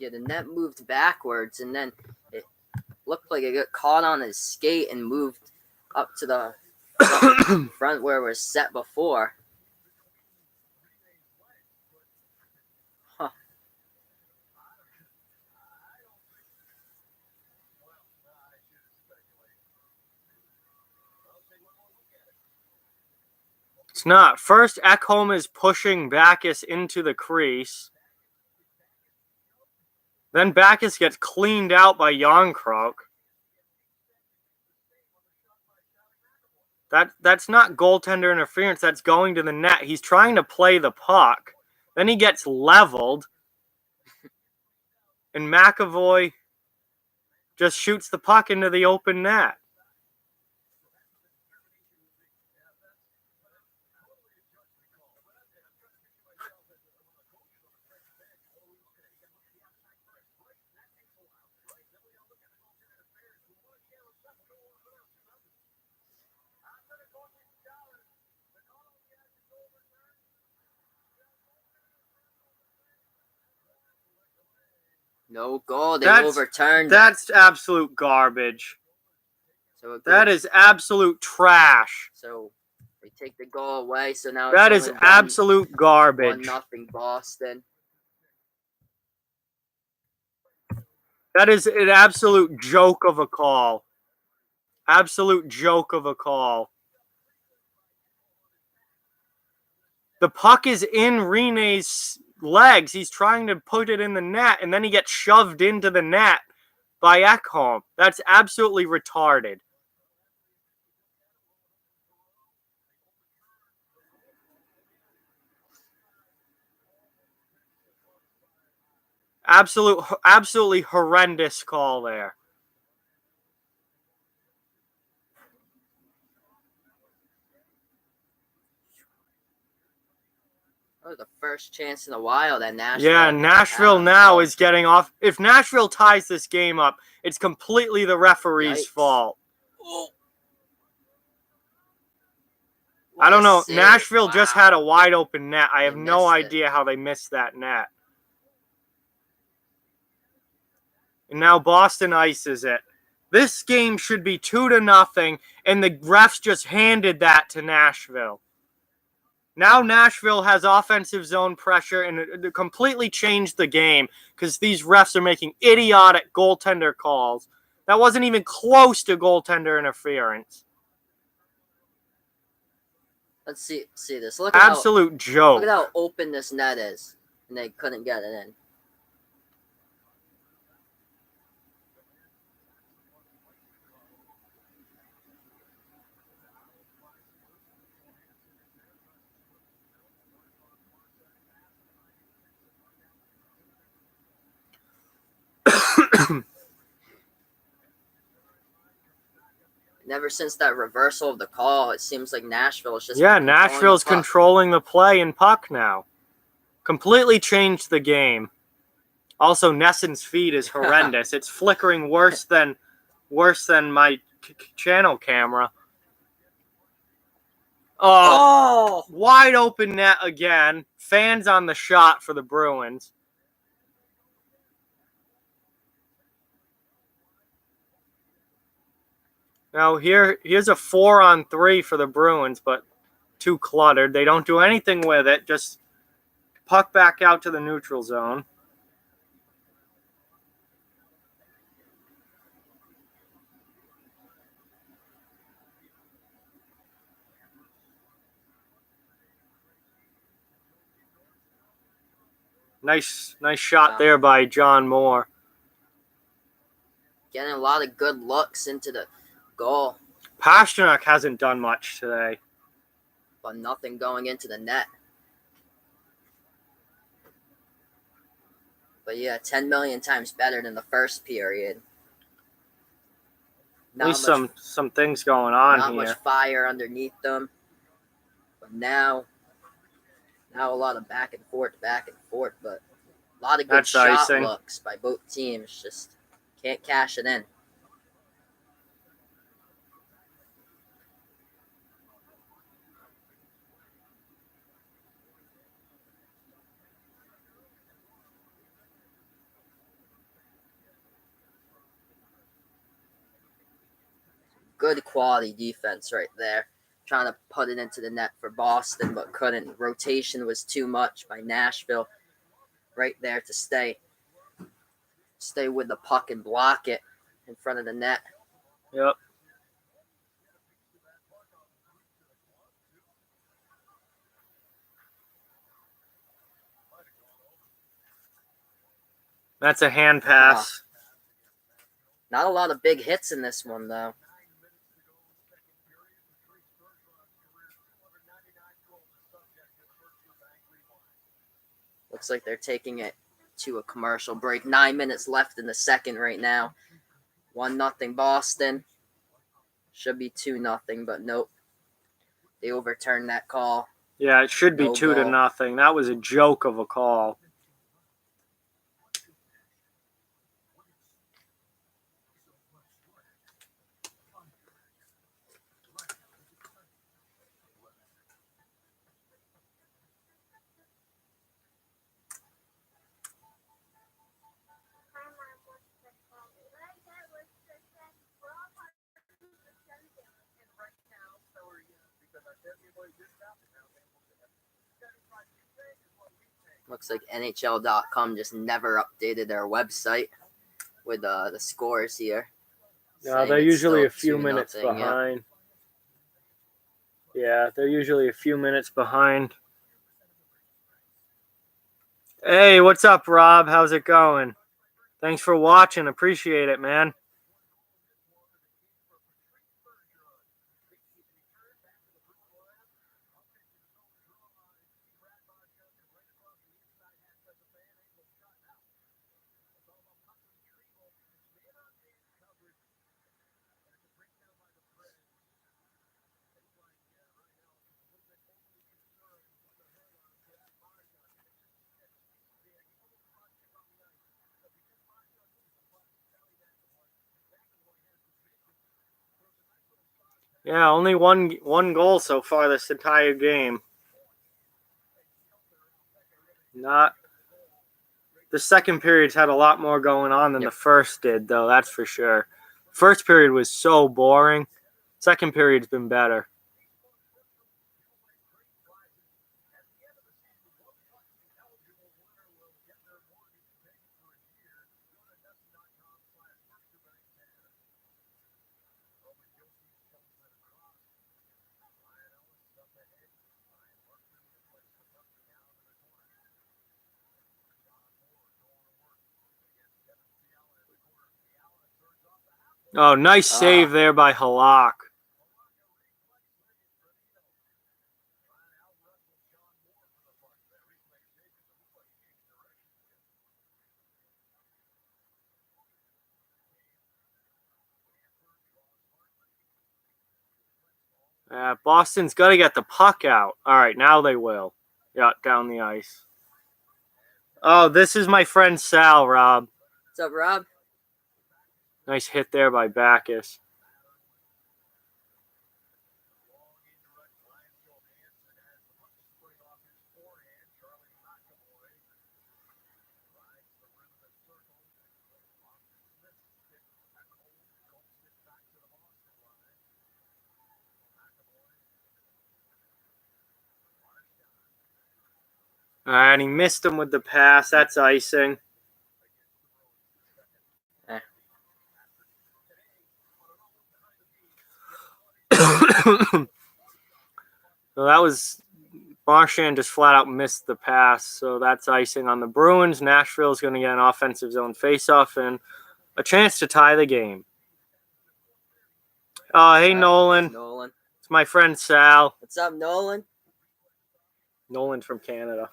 Yeah, the net moved backwards, and then it looked like it got caught on his skate and moved up to the front where it was set before. Huh. It's not. First, Ekholm is pushing Backus into the crease. Then Backus gets cleaned out by Järnkrok. That's not goaltender interference. That's going to the net. He's trying to play the puck. Then he gets leveled. And McAvoy just shoots the puck into the open net. No goal. They overturned. That's absolute garbage. So that is absolute trash. So they take the goal away. So now that is absolute garbage. 1-0 Boston. That is an absolute joke of a call. Absolute joke of a call. The puck is in Rene's legs. He's trying to put it in the net, and then he gets shoved into the net by Ekholm. That's absolutely retarded. Absolutely horrendous call there. Oh, the first chance in a while that Nashville. Yeah, Nashville now is getting off. If Nashville ties this game up, it's completely the referee's fault. I don't know. Nashville just had a wide open net. I have no idea how they missed that net. And now Boston ices it. This game should be 2-0, and the refs just handed that to Nashville. Now Nashville has offensive zone pressure, and it completely changed the game because these refs are making idiotic goaltender calls. That wasn't even close to goaltender interference. Let's see this. Absolute joke. Look at how open this net is, and they couldn't get it in. And ever since that reversal of the call, it seems like Nashville is just Nashville's controlling the play and puck now. Completely changed the game. Also, Nesson's feed is horrendous. It's flickering worse than my channel camera. Oh, wide open net again. Fans on the shot for the Bruins. Now here's a 4-on-3 for the Bruins, but too cluttered. They don't do anything with it. Just puck back out to the neutral zone. Nice shot there by John Moore. Getting a lot of good looks into the goal. Pasternak hasn't done much today. But nothing going into the net. But yeah, 10 million times better than the first period. At least some things going on not here. Not much fire underneath them. But now a lot of back and forth, but a lot of good shot looks by both teams. Just can't cash it in. Good quality defense right there. Trying to put it into the net for Boston, but couldn't. Rotation was too much by Nashville. Right there to stay with the puck and block it in front of the net. Yep. That's a hand pass. Not a lot of big hits in this one, though. Looks like they're taking it to a commercial break. 9 minutes left in the second right now. 1-0 Boston. Should be 2-0, but nope. They overturned that call. Yeah, it should be 2-0. That was a joke of a call. Looks like NHL.com just never updated their website with the scores here. No, they're usually a few minutes behind. Yeah, they're usually a few minutes behind. Hey, what's up, Rob? How's it going? Thanks for watching. Appreciate it, man. Yeah, only one goal so far this entire game. Not the second period's had a lot more going on than the first did, though, that's for sure. First period was so boring. Second period's been better. Oh, nice save there by Halak. Boston's got to get the puck out. All right, now they will. Yeah, down the ice. Oh, this is my friend Sal, Rob. What's up, Rob? Nice hit there by Backus. And he missed him with the pass. That's icing. So that was Marchand just flat out missed the pass. So that's icing on the Bruins. Nashville's going to get an offensive zone faceoff and a chance to tie the game. Hey, Nolan. Nolan. It's my friend Sal. What's up, Nolan? Nolan's from Canada.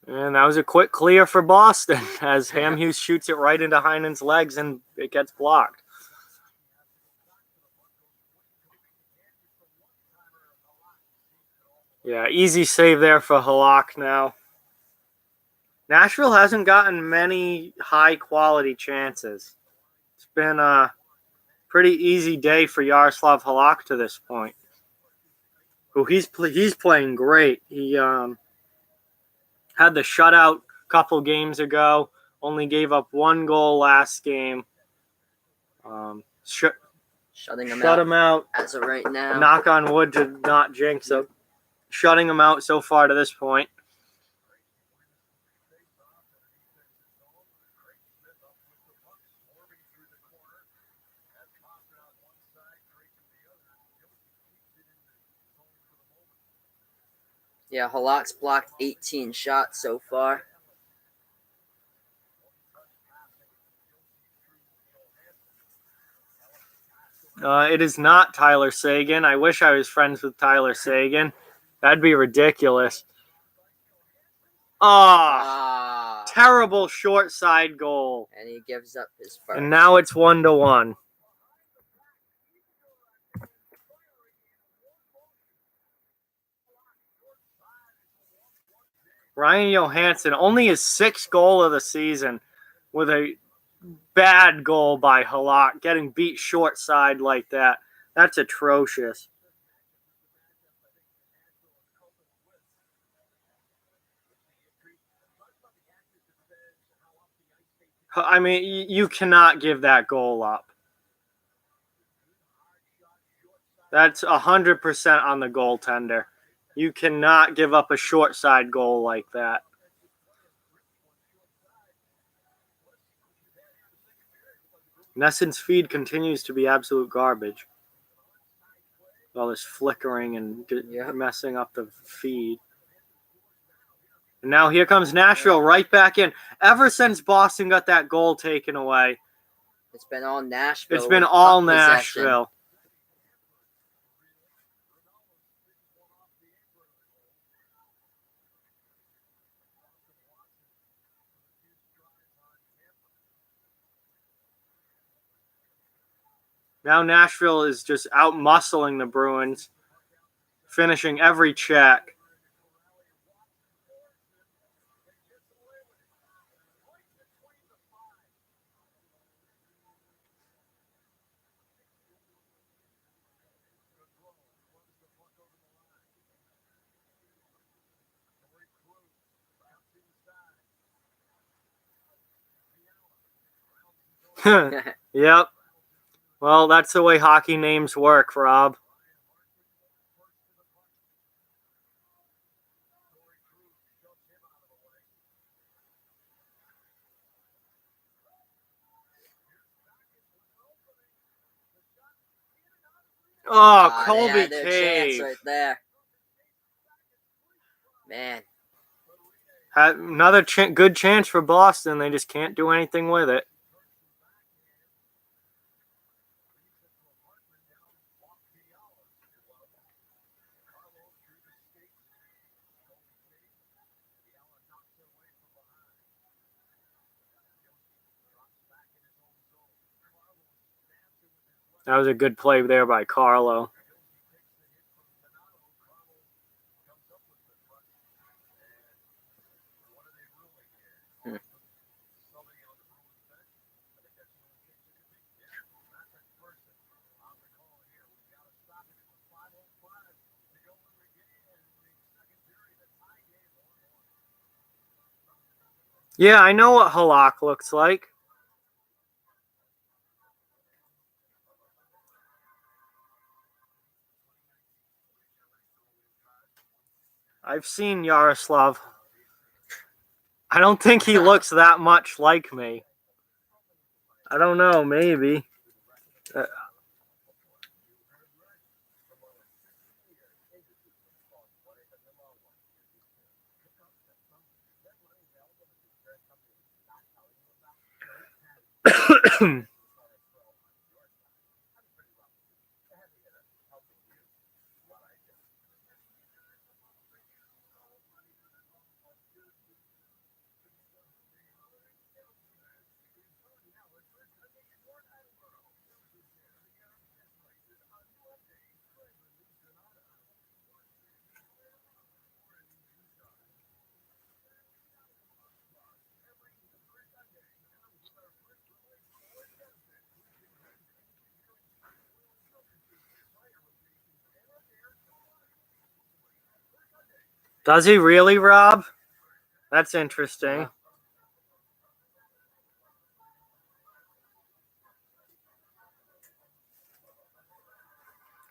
And that was a quick clear for Boston as Hamhuis shoots it right into Heinen's legs and it gets blocked. Yeah, easy save there for Halak now. Nashville hasn't gotten many high-quality chances. It's been a pretty easy day for Yaroslav Halak to this point. Who he's playing great. He had the shutout a couple games ago. Only gave up one goal last game. Shutting him out as of right now. Knock on wood to not jinx him. Shutting him out so far to this point. Yeah, Halak's blocked 18 shots so far. It is not Tyler Seguin. I wish I was friends with Tyler Seguin. That'd be ridiculous. Terrible short side goal. And he gives up his first. And now it's 1-1. Ryan Johansson, only his sixth goal of the season with a bad goal by Halak, getting beat short side like that. That's atrocious. I mean, you cannot give that goal up. That's 100% on the goaltender. You cannot give up a short side goal like that. Nesson's feed continues to be absolute garbage. All this flickering and messing up the feed. And now here comes Nashville right back in. Ever since Boston got that goal taken away, it's been all Nashville. It's been all Nashville. Now Nashville is just out-muscling the Bruins, finishing every check. Yep. Well, that's the way hockey names work, Rob. Oh, Colby Cave. Right there. Man. Had another good chance for Boston. They just can't do anything with it. That was a good play there by Carlo. Yeah, I know what Halak looks like. I've seen Yaroslav. I don't think he looks that much like me. I don't know, maybe. Does he really, Rob? That's interesting.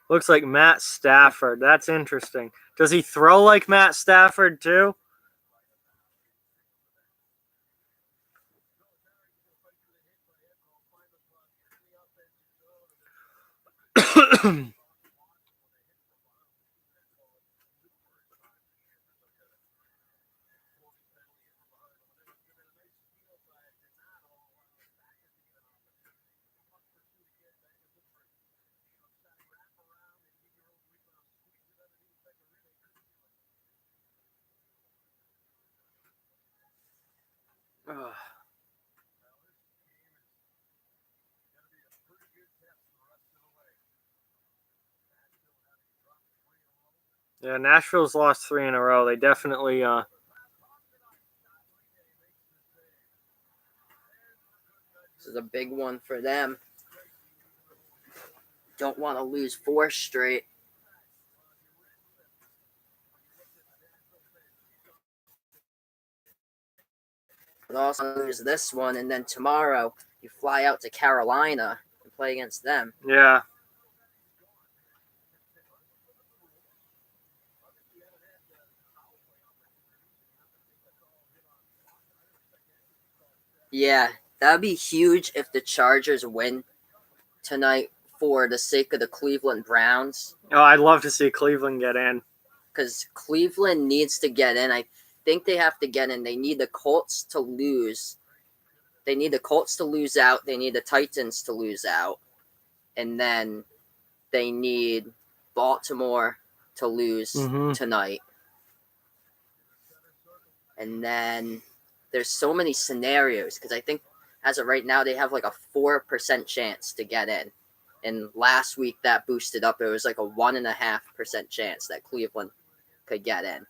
Looks like Matt Stafford. That's interesting. Does he throw like Matt Stafford too? Yeah, Nashville's lost 3 in a row. They definitely this is a big one for them. Don't want to lose 4 straight. But also lose this one, and then tomorrow you fly out to Carolina and play against them. Yeah. Yeah, that would be huge if the Chargers win tonight for the sake of the Cleveland Browns. Oh, I'd love to see Cleveland get in. Because Cleveland needs to get in. I think they have to get in. They need the Colts to lose. They need the Colts to lose out. They need the Titans to lose out. And then they need Baltimore to lose tonight. And then there's so many scenarios because I think as of right now they have like a 4% chance to get in. And last week that boosted up. It was like a 1.5% chance that Cleveland could get in.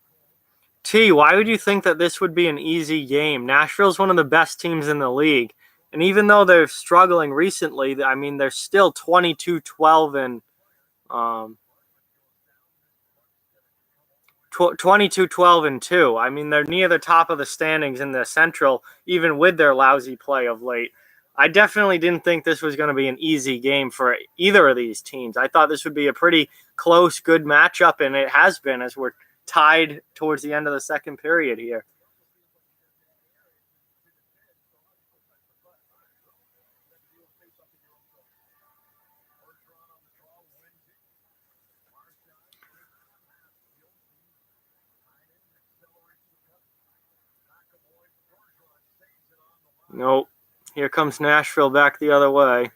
T, why would you think that this would be an easy game? Nashville's one of the best teams in the league. And even though they're struggling recently, I mean, they're still 22-12 and 22-12-2. I mean, they're near the top of the standings in the Central, even with their lousy play of late. I definitely didn't think this was going to be an easy game for either of these teams. I thought this would be a pretty close, good matchup, and it has been as we're tied towards the end of the second period here. Nope. Here comes Nashville back the other way.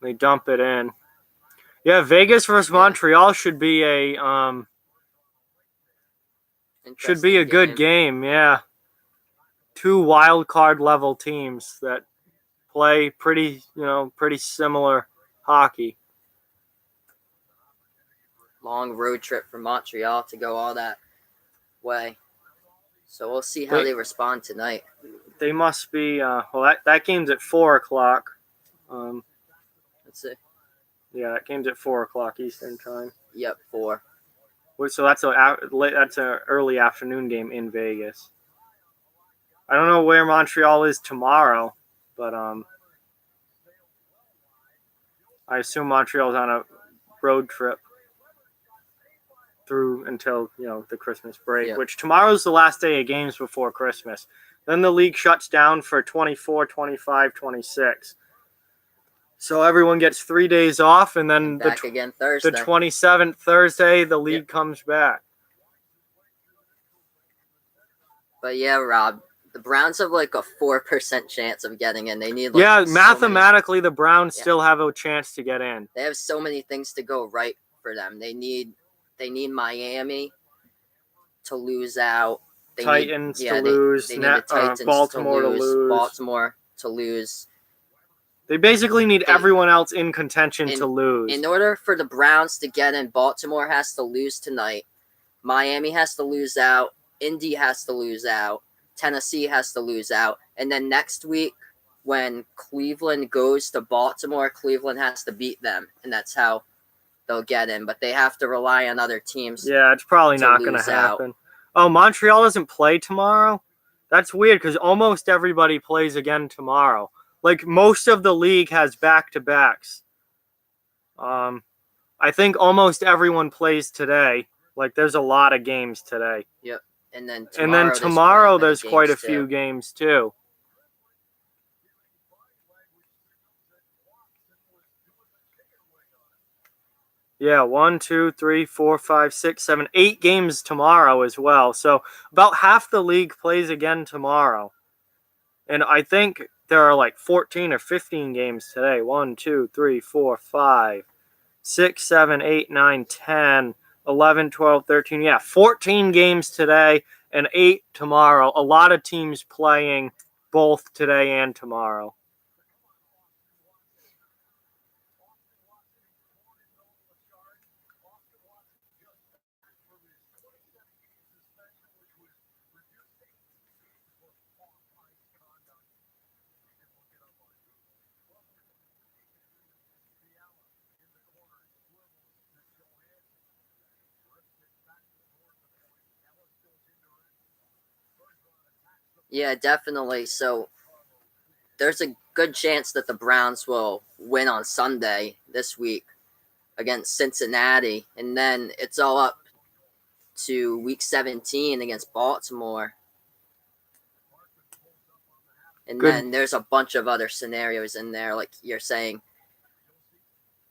They dump it in. Yeah, Vegas versus Montreal should be a good game. Yeah, two wild card level teams that play pretty similar hockey. Long road trip from Montreal to go all that way. So we'll see how they respond tonight. They must be that game's at 4:00. Let's see. Yeah, that game's at 4:00 Eastern time. Yep, 4. So that's an early afternoon game in Vegas. I don't know where Montreal is tomorrow, but I assume Montreal's on a road trip through until the Christmas break, which tomorrow's the last day of games before Christmas. Then the league shuts down for 24, 25, 26. So everyone gets 3 days off, and then back again Thursday. The 27th Thursday, the league comes back. But yeah, Rob, the Browns have like a 4% chance of getting in. They need mathematically, the Browns still have a chance to get in. They have so many things to go right for them. They need Miami to lose out. Titans to lose. They need the Titans Baltimore to lose. Baltimore to lose. They basically need everyone else in contention to lose. In order for the Browns to get in, Baltimore has to lose tonight. Miami has to lose out. Indy has to lose out. Tennessee has to lose out. And then next week, when Cleveland goes to Baltimore, Cleveland has to beat them. And that's how they'll get in. But they have to rely on other teams. Yeah, it's probably not going to happen. Oh, Montreal doesn't play tomorrow? That's weird because almost everybody plays again tomorrow. Like, most of the league has back-to-backs. I think almost everyone plays today. Like, there's a lot of games today. Yep. And then tomorrow there's quite a few games, too. Yeah, 1, 2, 3, 4, 5, 6, 7, 8 games tomorrow as well. So about half the league plays again tomorrow. And I think there are like 14 or 15 games today. 1, 2, 3, 4, 5, 6, 7, 8, 9, 10, 11, 12, 13. Yeah, 14 games today and 8 tomorrow. A lot of teams playing both today and tomorrow. Yeah, definitely. So there's a good chance that the Browns will win on Sunday this week against Cincinnati. And then it's all up to week 17 against Baltimore. And then there's a bunch of other scenarios in there, like you're saying,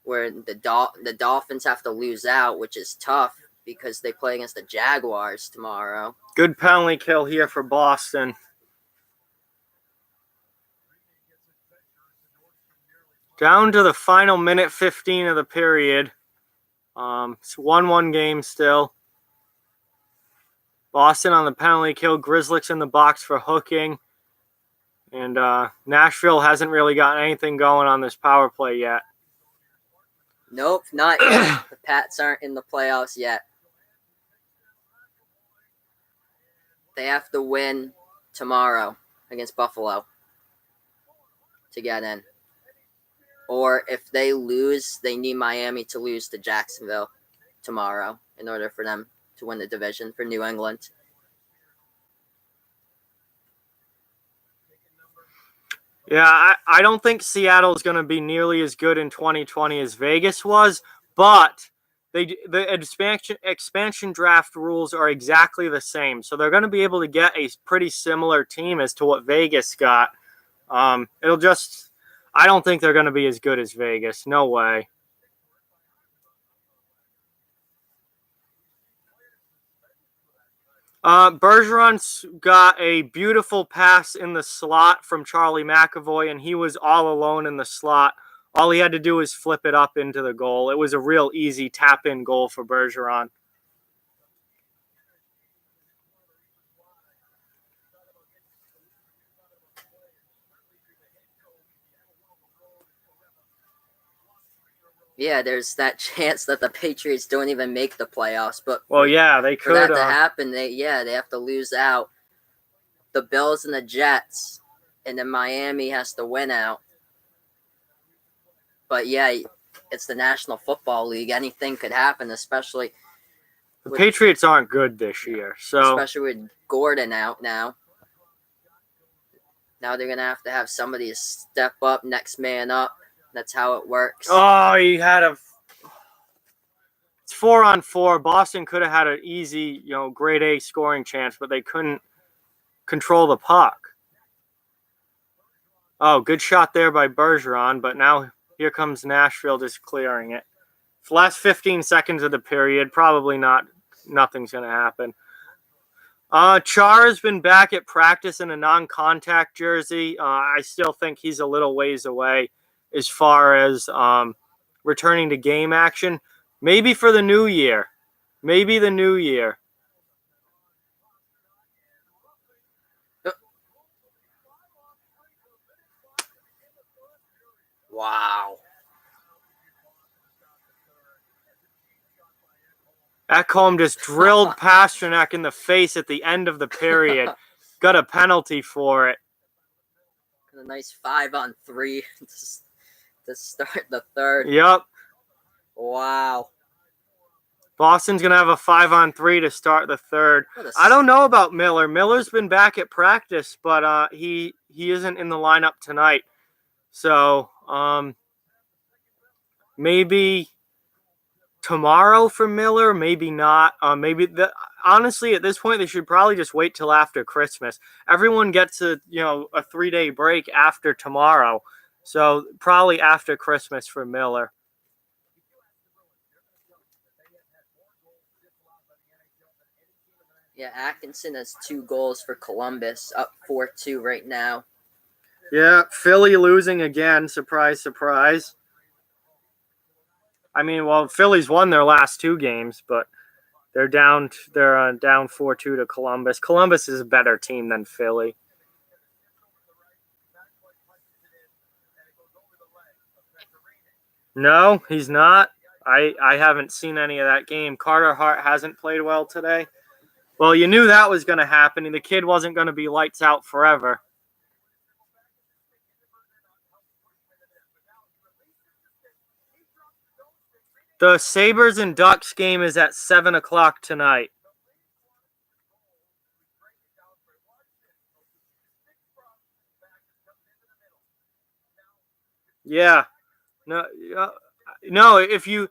where the Dolphins have to lose out, which is tough because they play against the Jaguars tomorrow. Good penalty kill here for Boston. Down to the final minute 15 of the period. It's 1-1 game still. Boston on the penalty kill. Grizzlick's in the box for hooking. And Nashville hasn't really gotten anything going on this power play yet. Nope, not yet. The Pats aren't in the playoffs yet. They have to win tomorrow against Buffalo to get in. Or if they lose, they need Miami to lose to Jacksonville tomorrow in order for them to win the division for New England. Yeah, I don't think Seattle is going to be nearly as good in 2020 as Vegas was, but the expansion draft rules are exactly the same. So they're going to be able to get a pretty similar team as to what Vegas got. I don't think they're going to be as good as Vegas. No way. Bergeron's got a beautiful pass in the slot from Charlie McAvoy, and he was all alone in the slot. All he had to do was flip it up into the goal. It was a real easy tap-in goal for Bergeron. Yeah, there's that chance that the Patriots don't even make the playoffs. But they could. For that to happen, they have to lose out. The Bills and the Jets, and then Miami has to win out. But yeah, it's the National Football League. Anything could happen, especially. The Patriots aren't good this year, so especially with Gordon out now. Now they're gonna have to have somebody step up, next man up. That's how it works. Oh, he had it's 4-on-4. Boston could have had an easy, grade A scoring chance, but they couldn't control the puck. Oh, good shot there by Bergeron, but now here comes Nashville just clearing it. For the last 15 seconds of the period, probably nothing's going to happen. Char's been back at practice in a non-contact jersey. I still think he's a little ways away as far as returning to game action. Maybe for the new year. Maybe the new year. Wow. Ekholm just drilled Pastrnak in the face at the end of the period. Got a penalty for it. A nice 5-on-3 to start the third. Yep. Wow. Boston's going to have a 5-on-3 to start the third. I don't know about Miller. Miller's been back at practice, but he isn't in the lineup tonight. So maybe tomorrow for Miller, maybe not. Honestly, at this point, they should probably just wait till after Christmas. Everyone gets a 3-day break after tomorrow. So probably after Christmas for Miller. Yeah, Atkinson has 2 goals for Columbus, up 4-2 right now. Yeah, Philly losing again. Surprise, surprise. I mean, Philly's won their last 2 games, but they're down 4-2 to Columbus. Columbus is a better team than Philly. No, he's not. I haven't seen any of that game. Carter Hart hasn't played well today. Well, you knew that was going to happen, and the kid wasn't going to be lights out forever. The Sabres and Ducks game is at 7 o'clock tonight. Yeah. No, if you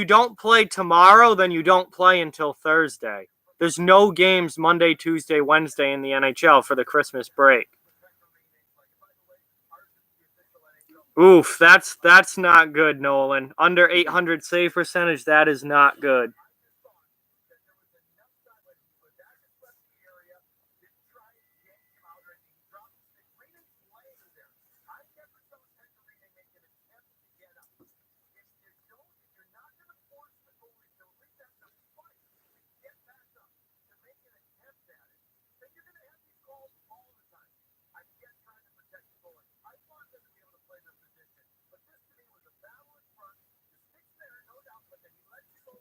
don't play tomorrow, then you don't play until Thursday. There's no games Monday, Tuesday, Wednesday in the NHL for the Christmas break. Oof, that's not good, Nolan. Under 800 save percentage, that is not good.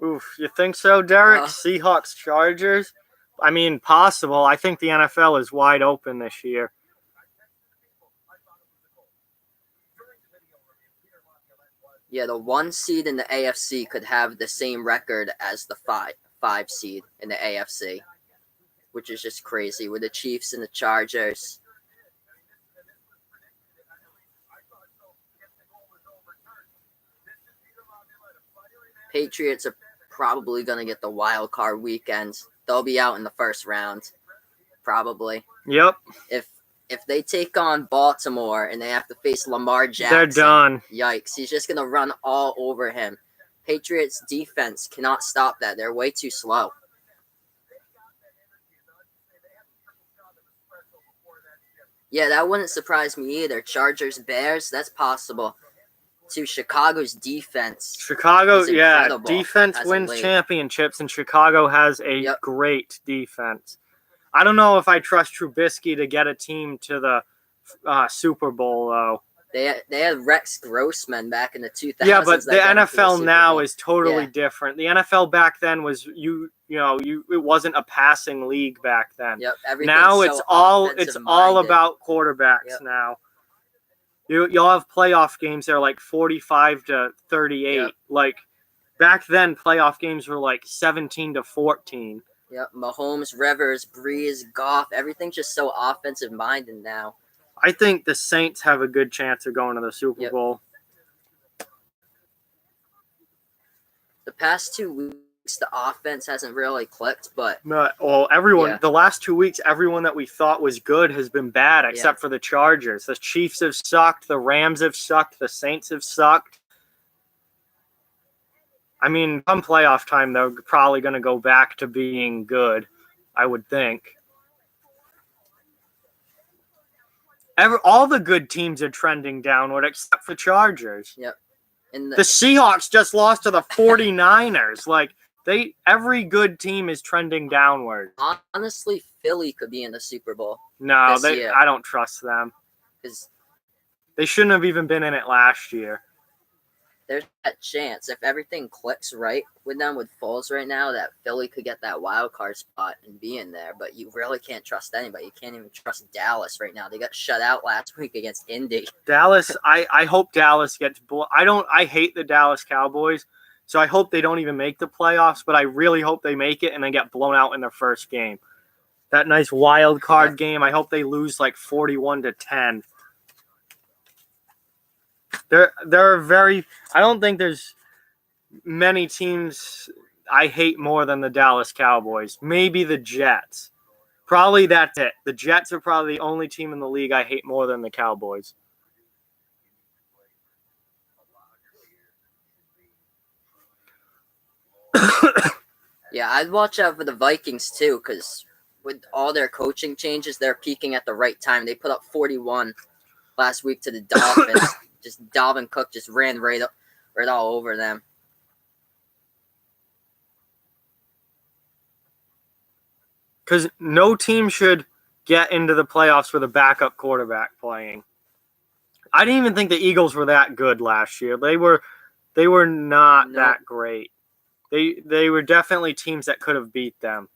Oof, you think so, Derek? Seahawks, Chargers? I mean, possible. I think the NFL is wide open this year. Yeah, the 1 seed in the AFC could have the same record as the five seed in the AFC, which is just crazy with the Chiefs and the Chargers. Patriots are probably going to get the wild card weekend. They'll be out in the first round, probably. Yep. If they take on Baltimore and they have to face Lamar Jackson, they're done. Yikes. He's just going to run all over him. Patriots defense cannot stop that. They're way too slow. Yeah, that wouldn't surprise me either. Chargers, Bears, that's possible. To Chicago's defense. Chicago, yeah, defense wins championships, and Chicago has a great defense. I don't know if I trust Trubisky to get a team to the Super Bowl, though. They had Rex Grossman back in the 2000s. Yeah, but the NFL now is totally different. The NFL back then was it wasn't a passing league back then. Yep. Now it's all about quarterbacks now. You'll have playoff games that are like 45 to 38. Yep. Like back then, playoff games were like 17 to 14. Yep. Mahomes, Rivers, Breeze, Goff, everything's just so offensive minded now. I think the Saints have a good chance of going to the Super Bowl. The past 2 weeks, the offense hasn't really clicked, but the last 2 weeks, everyone that we thought was good has been bad, except for the Chargers. The Chiefs have sucked. The Rams have sucked. The Saints have sucked. I mean, come playoff time, they're probably going to go back to being good, I would think. All the good teams are trending downward except for Chargers. Yep. And the Seahawks just lost to the 49ers. Every good team is trending downward. Honestly, Philly could be in the Super Bowl. No, I don't trust them. They shouldn't have even been in it last year. There's that chance, if everything clicks right with them with Foles right now, that Philly could get that wild card spot and be in there. But you really can't trust anybody. You can't even trust Dallas right now. They got shut out last week against Indy. Dallas, I hope Dallas gets I hate the Dallas Cowboys, so I hope they don't even make the playoffs, but I really hope they make it and they get blown out in their first game. That nice wild card game, I hope they lose like 41-10. I don't think there's many teams I hate more than the Dallas Cowboys. Maybe the Jets. Probably that's it. The Jets are probably the only team in the league I hate more than the Cowboys. Yeah, I'd watch out for the Vikings too, because with all their coaching changes, they're peaking at the right time. They put up 41 last week to the Dolphins. Just Dalvin Cook just ran right all over them. Because no team should get into the playoffs with a backup quarterback playing. I didn't even think the Eagles were that good last year. They were not that great. They were definitely teams that could have beat them.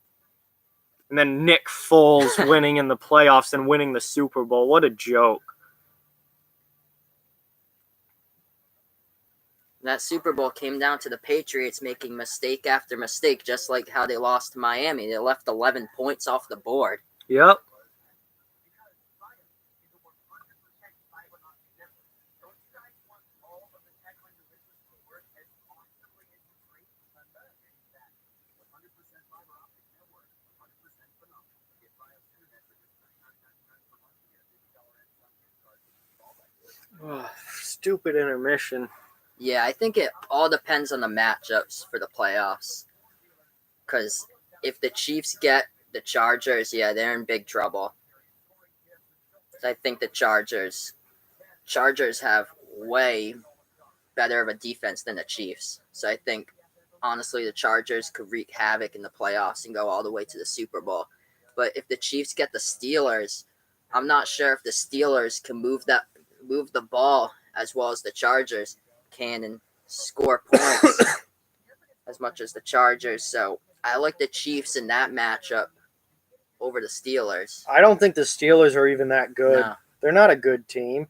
And then Nick Foles winning in the playoffs and winning the Super Bowl. What a joke. That Super Bowl came down to the Patriots making mistake after mistake, just like how they lost to Miami. They left 11 points off the board. Yep. stupid intermission. Yeah, I think it all depends on the matchups for the playoffs. Because if the Chiefs get the Chargers, yeah, they're in big trouble. I think the Chargers have way better of a defense than the Chiefs. So I think, honestly, the Chargers could wreak havoc in the playoffs and go all the way to the Super Bowl. But if the Chiefs get the Steelers, I'm not sure if the Steelers can move the ball as well as the Chargers can and score points as much as the Chargers. So I like the Chiefs in that matchup over the Steelers. I don't think the Steelers are even that good. No. They're not a good team.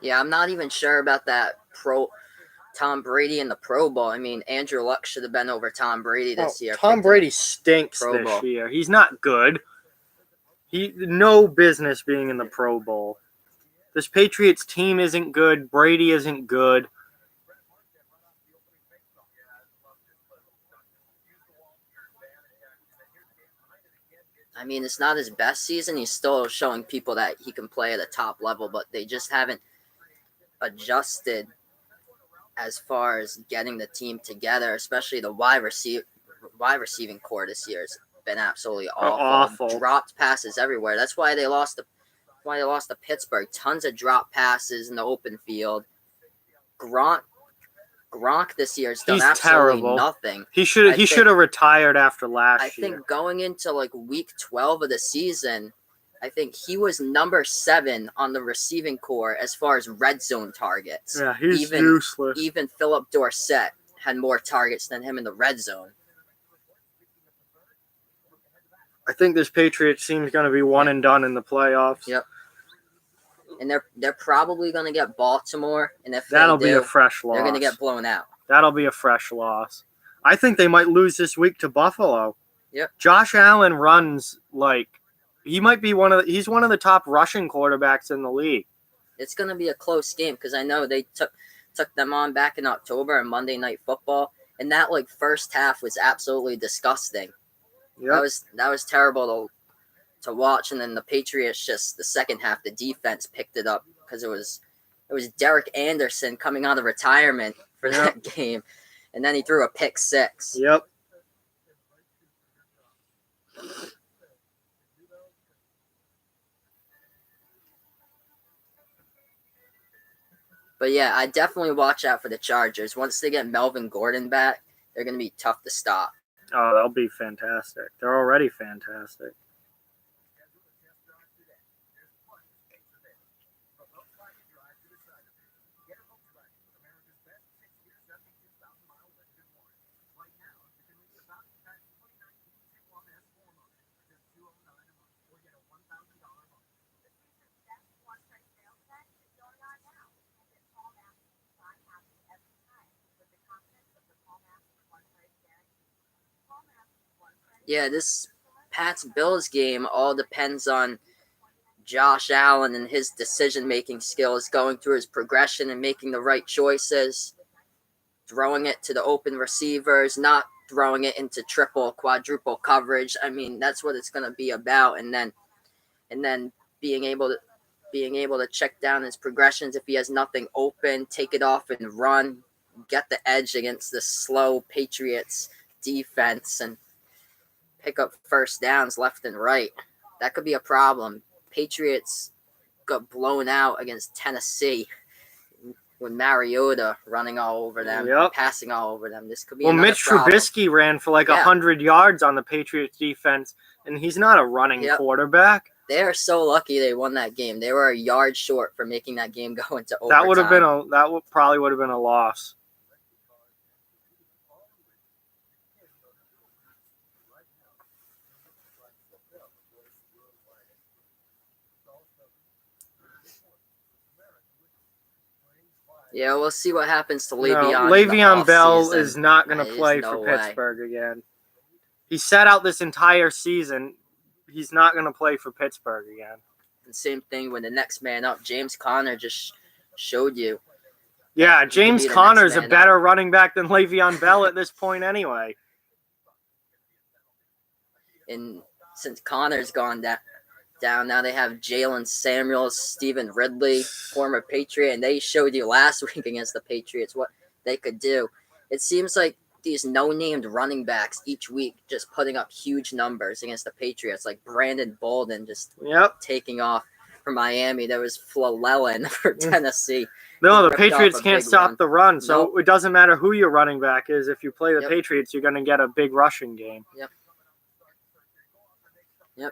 Yeah, I'm not even sure about that Tom Brady in the Pro Bowl. I mean, Andrew Luck should have been over Tom Brady this year. Tom Brady stinks this year. He's not good. He no business being in the Pro Bowl. This Patriots team isn't good. Brady isn't good. I mean, it's not his best season. He's still showing people that he can play at a top level, but they just haven't adjusted as far as getting the team together, especially the wide receiving core this year has been absolutely awful. Dropped passes everywhere. That's why they lost to Pittsburgh. Tons of drop passes in the open field. Gronk this year has done absolutely nothing. He should have retired after last year. I think going into like week 12 of the season, I think he was number 7 on the receiving core as far as red zone targets. Yeah, he's useless. Even Philip Dorsett had more targets than him in the red zone. I think this Patriots team is going to be one and done in the playoffs. Yep. And they're probably going to get Baltimore, and if that'll be a fresh loss. They're going to get blown out. That'll be a fresh loss. I think they might lose this week to Buffalo. Yep. Josh Allen runs like he might be he's one of the top rushing quarterbacks in the league. It's going to be a close game because I know they took them on back in October on Monday Night Football, and that like first half was absolutely disgusting. Yep. That was terrible to watch, and then the Patriots just the second half the defense picked it up because it was Derek Anderson coming out of retirement for that game, and then he threw a pick 6. Yep. But yeah, I definitely watch out for the Chargers. Once they get Melvin Gordon back, they're going to be tough to stop. Oh, they'll be fantastic. They're already fantastic. Yeah, this Pats-Bills game all depends on Josh Allen and his decision-making skills, going through his progression and making the right choices, throwing it to the open receivers, not throwing it into triple, quadruple coverage. I mean, that's what it's going to be about. And then being able to check down his progressions if he has nothing open, take it off and run, get the edge against the slow Patriots defense, and pick up first downs left and right. That could be a problem. Patriots got blown out against Tennessee with Mariota running all over them, passing all over them. This could be another Mitch problem. Trubisky ran for like 100 yards on the Patriots defense, and he's not a running quarterback. They are so lucky they won that game. They were a yard short for making that game go into overtime. That probably would have been a loss. Yeah, we'll see what happens to No, Le'Veon. In the Le'Veon Bell offseason. is not going to There's play no for way. Pittsburgh again. He sat out this entire season. He's not going to play for Pittsburgh again. And same thing when the next man up, James Conner just showed you. Yeah, he could James be the Conner's next a man better up. running back than Le'Veon Bell at this point anyway. And since Conner's gone down, now they have Jalen Samuels, Stephen Ridley, former Patriot, and they showed you last week against the Patriots what they could do. It seems like these no-named running backs each week just putting up huge numbers against the Patriots, like Brandon Bolden just taking off for Miami. There was Flelelen for Tennessee. No, the Patriots can't stop the run, so Nope. it doesn't matter who your running back is. If you play the Yep. Patriots, you're going to get a big rushing game. Yep.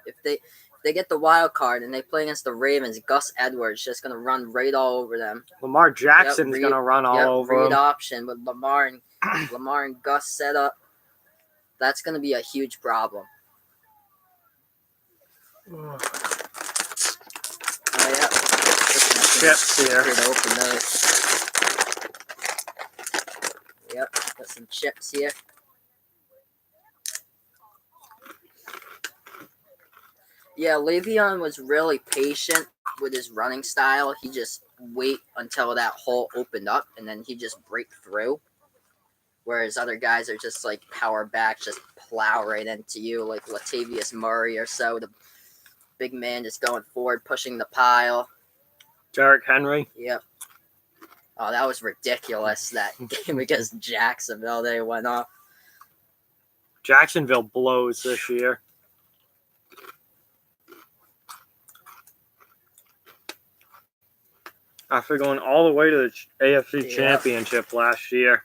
If they get the wild card and they play against the Ravens, Gus Edwards just going to run right all over them. Lamar Jackson's going to run all over read them. option with Lamar and Gus set up. That's going to be a huge problem. Oh, yeah. Chips here. Here to open those. Yep, got some chips here. Yeah, Le'Veon was really patient with his running style. He just wait until that hole opened up, and then he just break through. Whereas other guys are just like power back, just plow right into you, like Latavius Murray or so. The big man just going forward, pushing the pile. Derrick Henry. Yep. Oh, that was ridiculous, that game against Jacksonville. They went off. Jacksonville blows this year. After going all the way to the AFC Championship last year.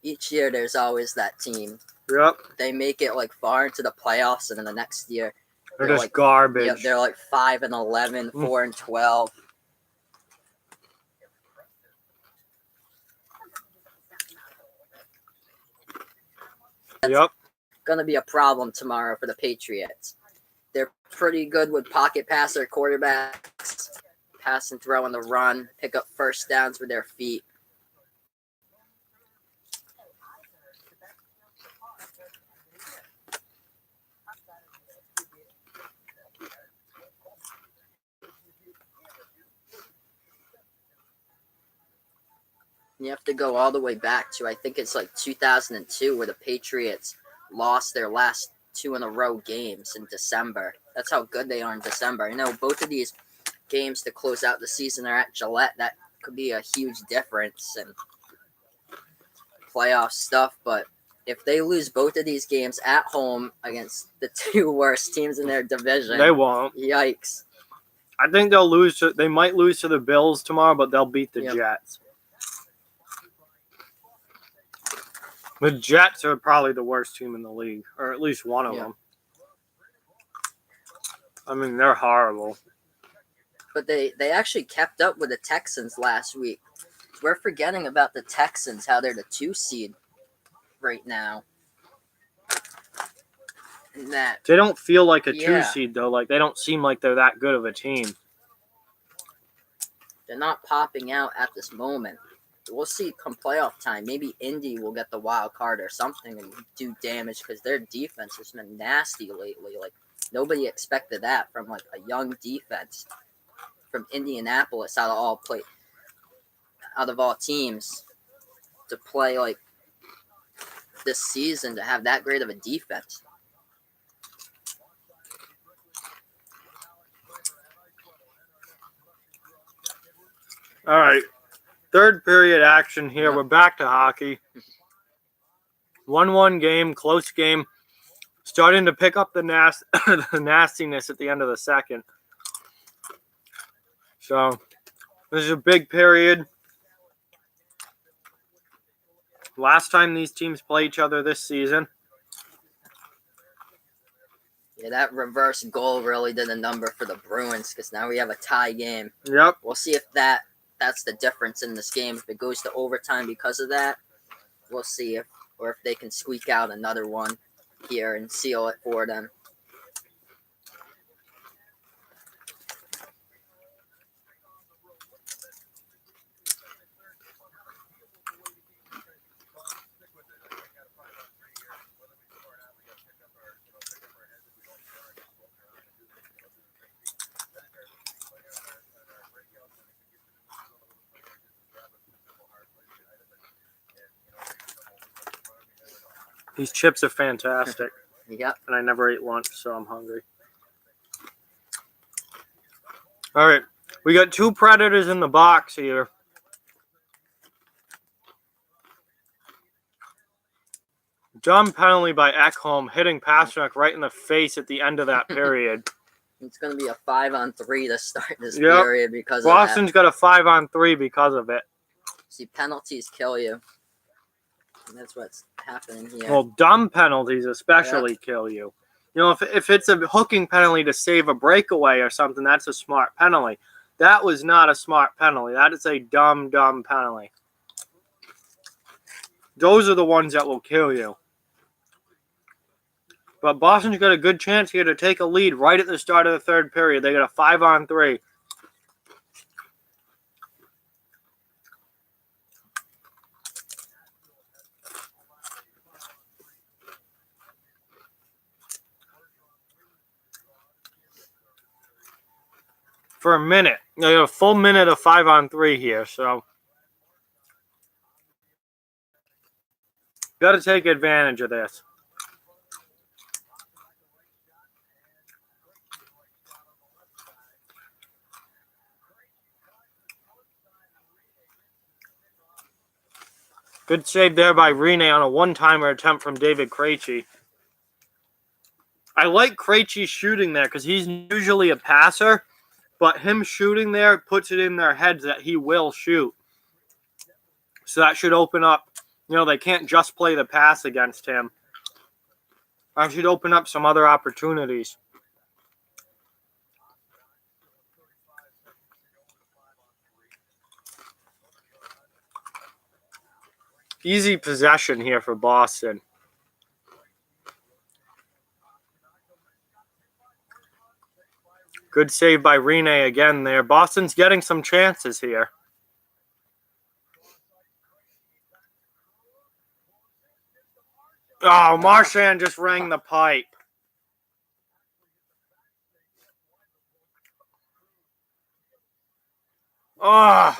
Each year there's always that team. Yep. They make it like far into the playoffs, and then the next year they're just like garbage. Yeah, they're like 5-11, 4-12. Yep. Going to be a problem tomorrow for the Patriots. They're pretty good with pocket passer quarterbacks, pass and throw on the run, pick up first downs with their feet. You have to go all the way back to, I think it's like 2002, where the Patriots lost their last 2 in a row games in December. That's how good they are in December. You know, both of these games to close out the season are at Gillette. That could be a huge difference in playoff stuff. But if they lose both of these games at home against the 2 worst teams in their division, they won't. Yikes. I think they'll lose. They might lose to the Bills tomorrow, but they'll beat the Jets. The Jets are probably the worst team in the league, or at least one of them. I mean, they're horrible. But they actually kept up with the Texans last week. We're forgetting about the Texans, how they're the 2 seed right now. And that they don't feel like a 2 seed, though. Like, they don't seem like they're that good of a team. They're not popping out at this moment. We'll see come playoff time. Maybe Indy will get the wild card or something and do damage because their defense has been nasty lately. Like, nobody expected that from like a young defense from Indianapolis out of all teams to play like this season, to have that great of a defense. All right. Third period action here. We're back to hockey. 1-1 game, close game. Starting to pick up the nastiness at the end of the second. So, this is a big period. Last time these teams play each other this season. Yeah, that reverse goal really did a number for the Bruins because now we have a tie game. Yep. We'll see if that's the difference in this game. If it goes to overtime because of that, we'll see if they can squeak out another one here and seal it for them. These chips are fantastic. Yep. And I never ate lunch, so I'm hungry. All right. We got 2 Predators in the box here. Dumb penalty by Ekholm, hitting Pastrnak right in the face at the end of that period. It's going to be a 5-on-3 to start this period because Boston's of that. got a 5-on-3 because of it. See, penalties kill you. And that's what's happening here. Well, dumb penalties especially kill you. You know, if it's a hooking penalty to save a breakaway or something, that's a smart penalty. That was not a smart penalty. That is a dumb penalty. Those are the ones that will kill you. But Boston's got a good chance here to take a lead right at the start of the third period. They got a 5-on-3. For a minute. They got a full minute of 5-on-3 here, so got to take advantage of this. Good save there by Rene on a one-timer attempt from David Krejci. I like Krejci shooting there because he's usually a passer, but him shooting there puts it in their heads that he will shoot. So that should open up, you know, they can't just play the pass against him. That should open up some other opportunities. Easy possession here for Boston. Good save by Rene again there. Boston's getting some chances here. Oh, Marchand just rang the pipe. Oh.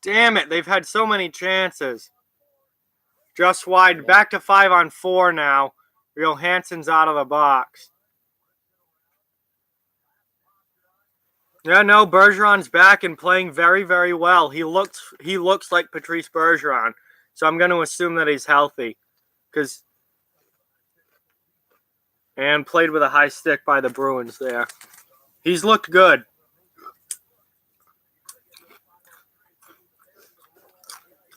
Damn it, they've had so many chances. Just wide. Back to 5-on-4 now. Johansson's out of the box. Yeah, no, Bergeron's back and playing very, very well. He looks like Patrice Bergeron. So I'm going to assume that he's healthy. And played with a high stick by the Bruins there. He's looked good.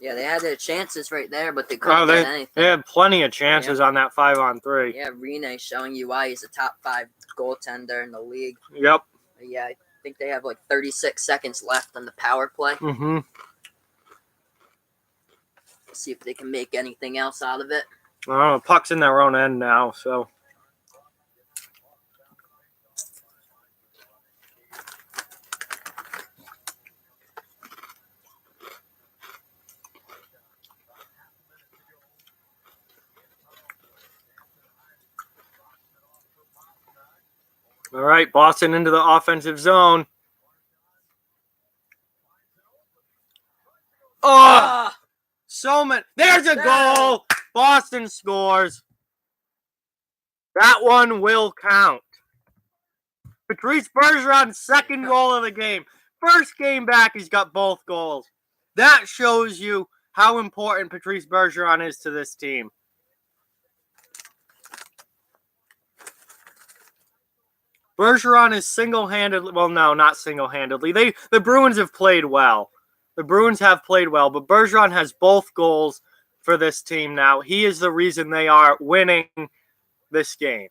Yeah, they had their chances right there, but they couldn't get anything. They had plenty of chances on that 5-on-3. Yeah, Rene showing you why he's a top 5 goaltender in the league. Yep. Yeah, I think they have like 36 seconds left on the power play. Mm-hmm. See if they can make anything else out of it. Oh, puck's in their own end now, so. All right, Boston into the offensive zone. Oh, so many. There's a goal. Boston scores. That one will count. Patrice Bergeron's second goal of the game. First game back, he's got both goals. That shows you how important Patrice Bergeron is to this team. Bergeron is single-handedly, well, no, not single-handedly. The Bruins have played well. The Bruins have played well, but Bergeron has both goals for this team now. He is the reason they are winning this game.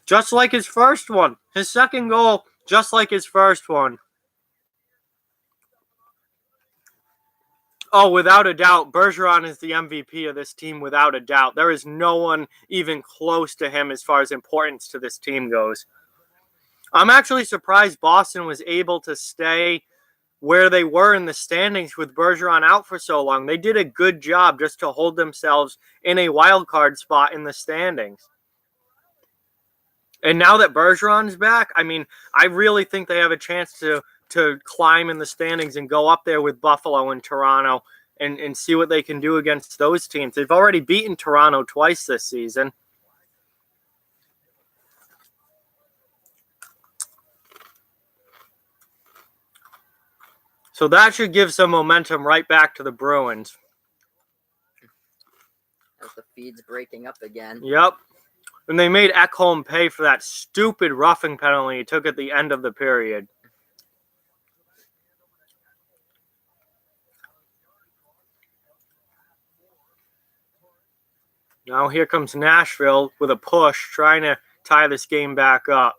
Just like his first one. His second goal, just like his first one. Oh, without a doubt, Bergeron is the MVP of this team, without a doubt. There is no one even close to him as far as importance to this team goes. I'm actually surprised Boston was able to stay where they were in the standings with Bergeron out for so long. They did a good job just to hold themselves in a wild card spot in the standings. And now that Bergeron's back, I mean, I really think they have a chance to to climb in the standings and go up there with Buffalo and Toronto and see what they can do against those teams. They've already beaten Toronto twice this season. So that should give some momentum right back to the Bruins. As the feed's breaking up again. Yep. And they made Ekholm pay for that stupid roughing penalty he took at the end of the period. Now here comes Nashville with a push, trying to tie this game back up.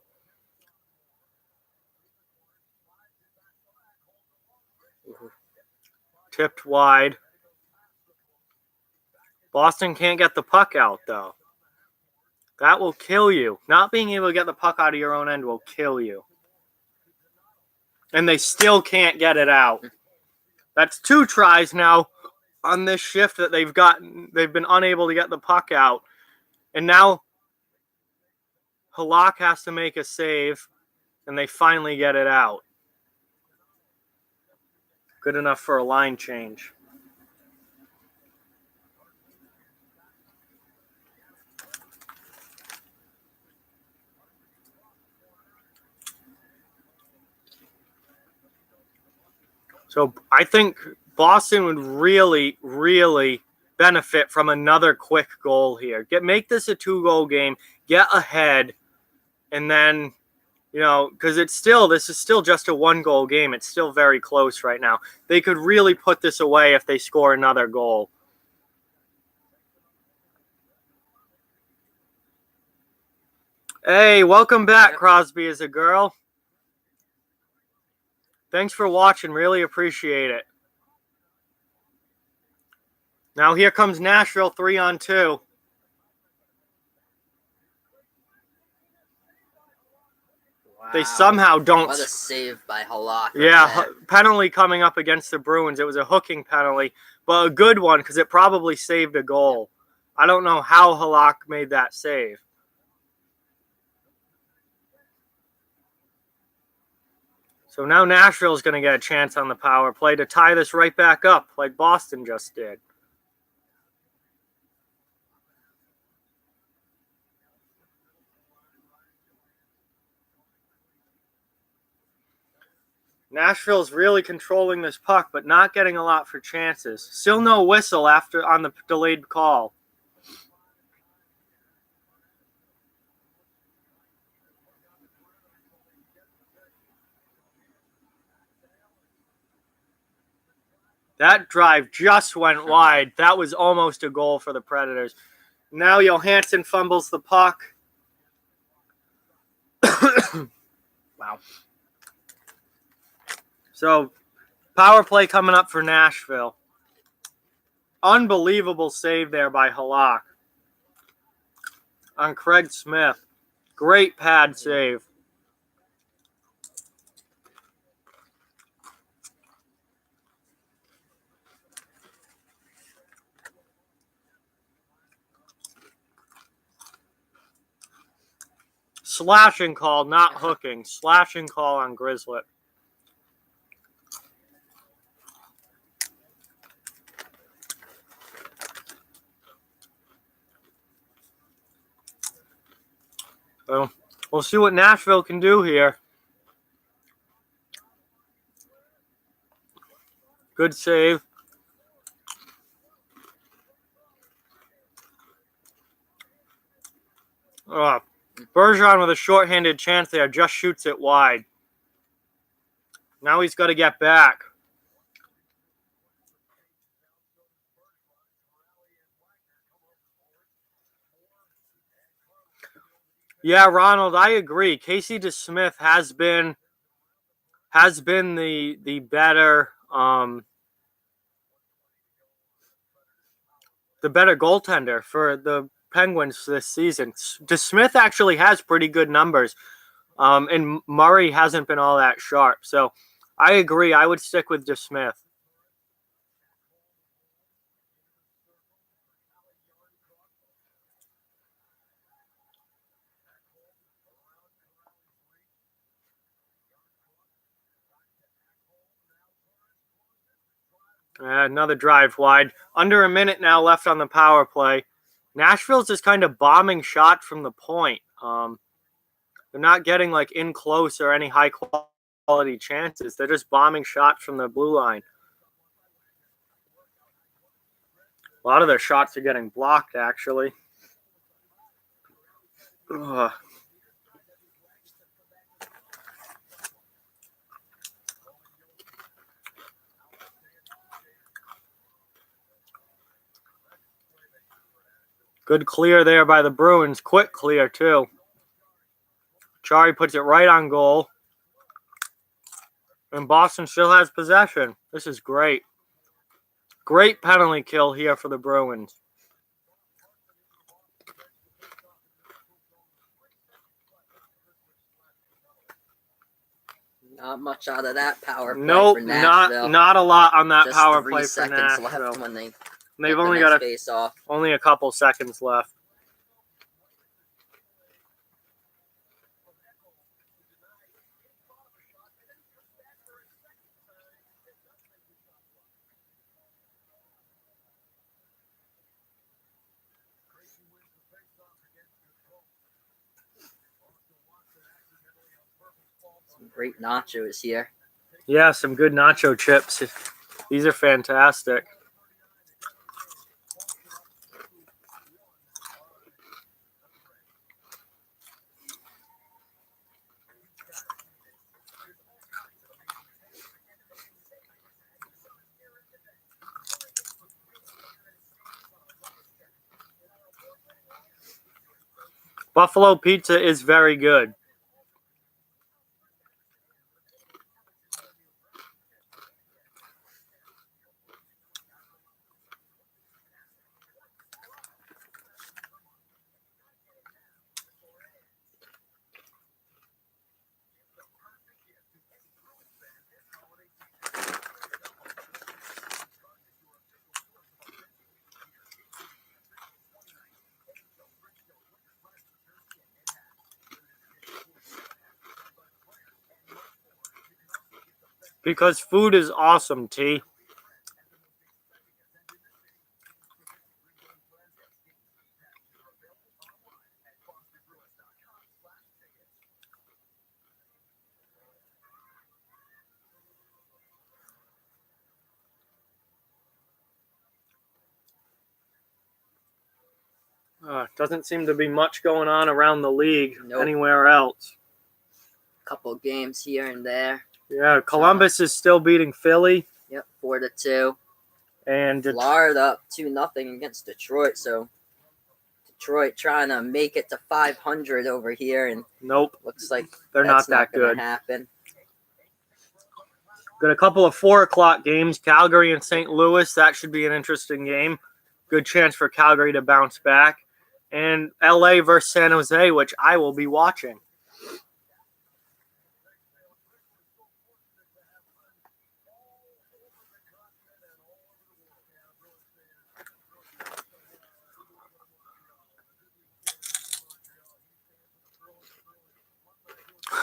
Tipped wide. Boston can't get the puck out, though. That will kill you. Not being able to get the puck out of your own end will kill you. And they still can't get it out. That's 2 tries now on this shift that they've been unable to get the puck out. And now Halak has to make a save, and they finally get it out. Good enough for a line change. So I think Boston would really, really benefit from another quick goal here. Make this a 2-goal game, get ahead, and then, because this is still just a 1-goal game. It's still very close right now. They could really put this away if they score another goal. Hey, welcome back, Crosby is a girl. Thanks for watching. Really appreciate it. Now here comes Nashville 3-on-2. Wow. They somehow don't. What a save by Halak. Yeah, penalty coming up against the Bruins. It was a hooking penalty, but a good one because it probably saved a goal. I don't know how Halak made that save. So now Nashville's going to get a chance on the power play to tie this right back up like Boston just did. Nashville's really controlling this puck, but not getting a lot for chances. Still no whistle on the delayed call. That drive just went wide. That was almost a goal for the Predators. Now Johansson fumbles the puck. Wow. So, power play coming up for Nashville. Unbelievable save there by Halak on Craig Smith. Great pad save. Slashing call, not hooking. Slashing call on Grizzlet. So we'll see what Nashville can do here. Good save. Bergeron with a shorthanded chance there, just shoots it wide. Now he's got to get back. Yeah, Ronald, I agree. Casey DeSmith has been the better goaltender for the Penguins this season. DeSmith actually has pretty good numbers, and Murray hasn't been all that sharp. So I agree. I would stick with DeSmith. Another drive wide. Under a minute now left on the power play. Nashville's just kind of bombing shots from the point. They're not getting like in close or any high quality chances. They're just bombing shots from the blue line. A lot of their shots are getting blocked, actually. Ugh. Good clear there by the Bruins. Quick clear, too. Chari puts it right on goal. And Boston still has possession. This is great. Great penalty kill here for the Bruins. Not much out of that power play Nope, for Nashville. not a lot on that Just power 3 play for seconds Nashville. left when They've only got face off. only a couple seconds left. Some great nachos here. Yeah, some good nacho chips. These are fantastic. Buffalo pizza is very good. Because food is awesome, T. Doesn't seem to be much going on around the league anywhere else. Couple games here and there. Yeah, Columbus is still beating Philly. Yep, 4-2. And Florida up 2-0 against Detroit. So Detroit trying to make it to 500 over here, and nope, looks like they're not that good. Happen. Got a couple of 4 o'clock games. Calgary and St. Louis. That should be an interesting game. Good chance for Calgary to bounce back. And LA versus San Jose, which I will be watching.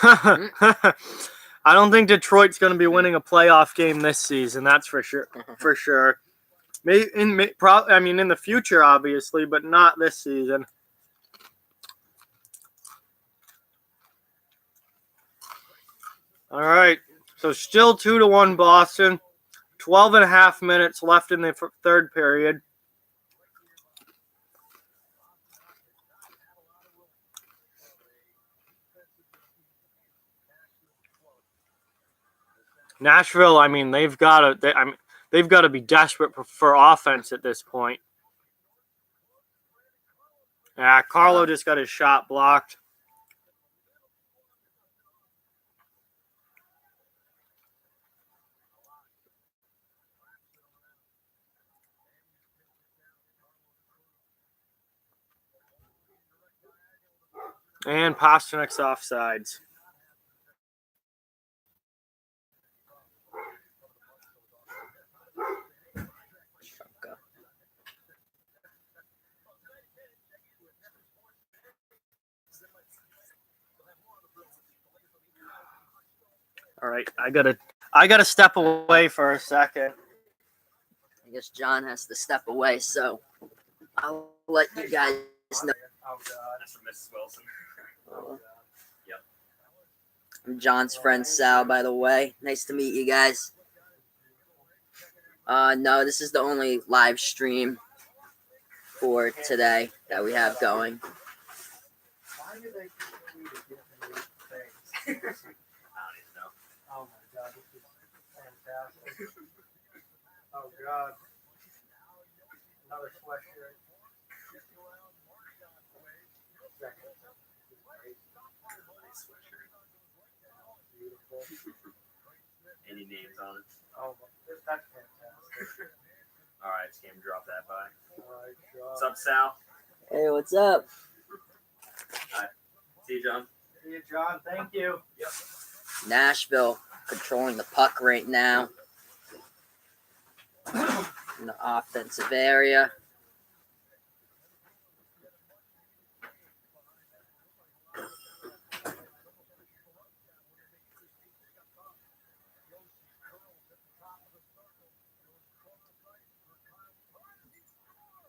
I don't think Detroit's going to be winning a playoff game this season. That's for sure. For sure. Maybe in the future, obviously, but not this season. All right. So still 2-1 Boston. 12.5 minutes left in the third period. Nashville, they've got to be desperate for offense at this point. Yeah, Carlo just got his shot blocked. And Pasternak's offsides. All right, I gotta step away for a second. guess John has to step away, so I'll let you guys know. Oh God, that's from Mrs. Wilson. Oh, Yep. I'm John's friend Sal, by the way. Nice to meet you guys. No, this is the only live stream for today that we have going. Why do they continue to give me things? I don't even know. Oh my God, this is fantastic. Oh God. Another sweatshirt. Nice sweatshirt. Beautiful. Any names on it? Oh, that's fantastic. All right, just came to drop that by. All right, What's up, Sal? Hey, what's up? Hi. See you, John. See you, John. Thank you. Yep. Nashville controlling the puck right now in the offensive area.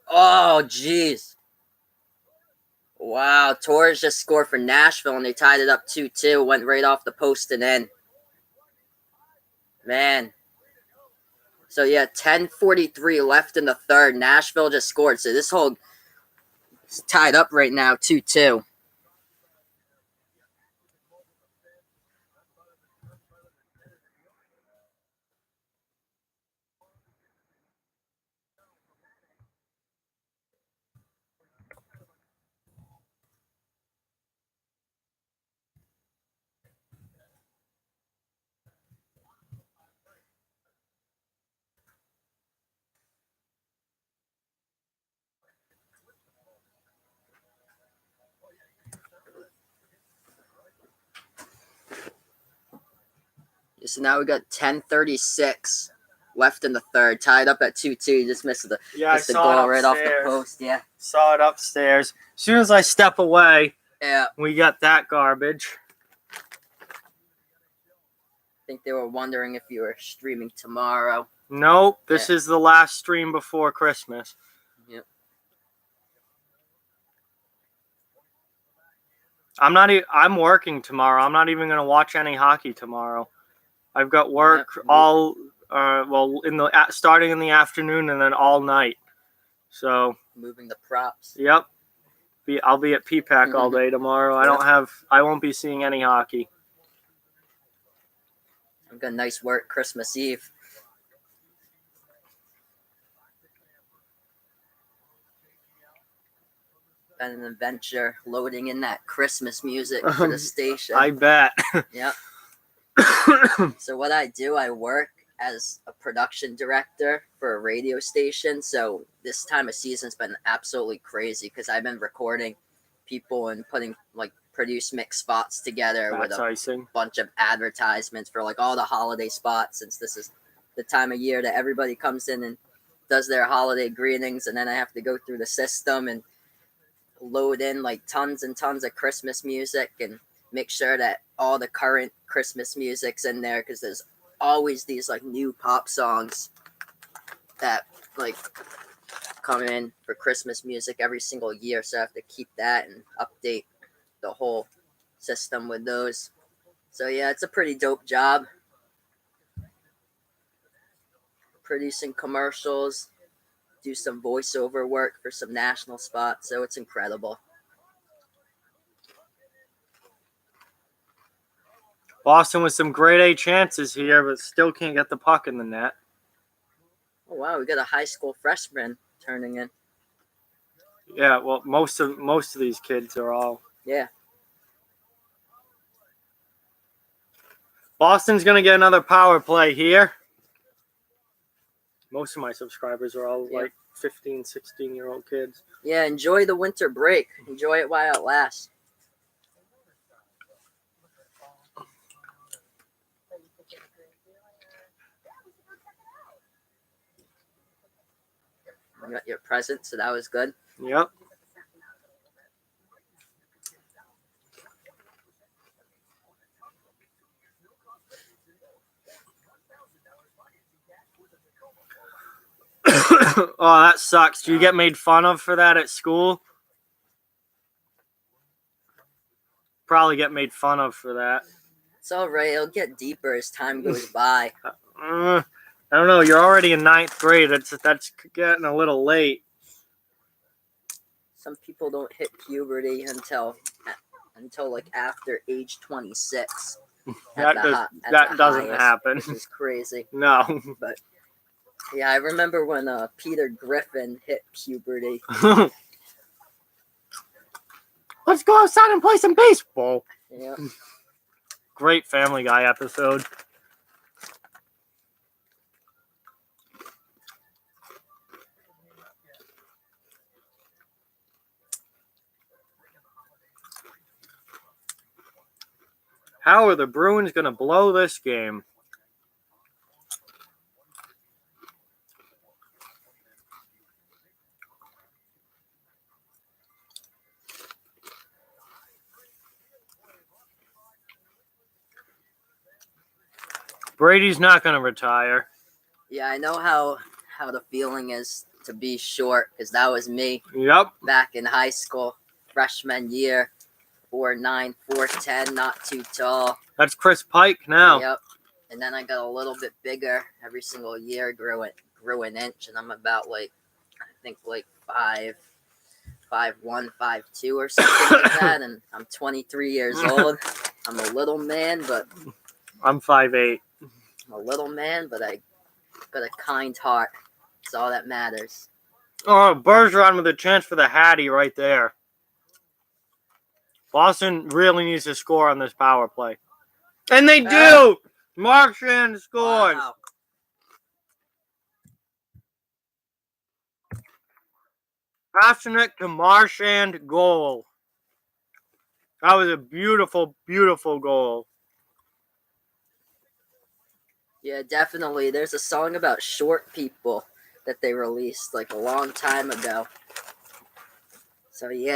Oh, jeez. Wow, Torres just scored for Nashville, and they tied it up 2-2. Went right off the post and in. Man. So, yeah, 10:43 left in the third. Nashville just scored. So, this whole is tied up right now, 2-2. So, now we got 10:36 left in the third. Tied up at 2-2. You just missed the, missed the goal right off the post. Yeah. Saw it upstairs. As soon as I step away, Yeah. we got that garbage. I think they were wondering if you were streaming tomorrow. Nope, this is the last stream before Christmas. Yep. I'm working tomorrow. I'm not even going to watch any hockey tomorrow. I've got work starting in the afternoon and then all night. So Moving the props. Yep. I'll be at PPAC all day tomorrow. I won't be seeing any hockey. I've got nice work Christmas Eve. Been an adventure loading in that Christmas music for the station. I bet. Yep. So what I do, I work as a production director for a radio station. So this time of season's been absolutely crazy because I've been recording people and putting produce mix spots together with a bunch of advertisements for all the holiday spots, since this is the time of year that everybody comes in and does their holiday greetings, and then I have to go through the system and load in tons and tons of Christmas music and make sure that all the current Christmas music's in there, because there's always these new pop songs that come in for Christmas music every single year, so I have to keep that and update the whole system with those. So yeah, it's a pretty dope job. Producing commercials, do some voiceover work for some national spots, so it's incredible. Boston with some grade A chances here, but still can't get the puck in the net. Oh wow, we got a high school freshman turning in. Yeah, well, most of these kids are all. Yeah. Boston's gonna get another power play here. Most of my subscribers are all 15, 16-year-old kids. Yeah, enjoy the winter break. Enjoy it while it lasts. You got your present, so that was good. Yep. Oh, that sucks. Do you get made fun of for that at school? Probably get made fun of for that. It's alright, it'll get deeper as time goes by. I don't know. You're already in 9th grade. That's getting a little late. Some people don't hit puberty until like after age 26. That doesn't happen. Which is crazy. No. But yeah, I remember when Peter Griffin hit puberty. Let's go outside and play some baseball. Yeah. Great Family Guy episode. How are the Bruins going to blow this game? Brady's not going to retire. Yeah, I know how the feeling is to be short, because that was me. Yep. Back in high school, freshman year. 4'9", 4'10", not too tall. That's Chris Pike now. Yep. And then I got a little bit bigger every single year, grew an inch, and I'm about like, I think like 5'1", 5'2", or something like that. And I'm 23 years old. I'm a little man, but I'm 5'8". I'm a little man, but I got a kind heart. That's all that matters. Oh, Bergeron with a chance for the Hattie right there. Boston really needs to score on this power play. And they do! Marchand scores. Wow. Passionate to Marchand goal. That was a beautiful, beautiful goal. Yeah, definitely. There's a song about short people that they released like a long time ago. So yeah.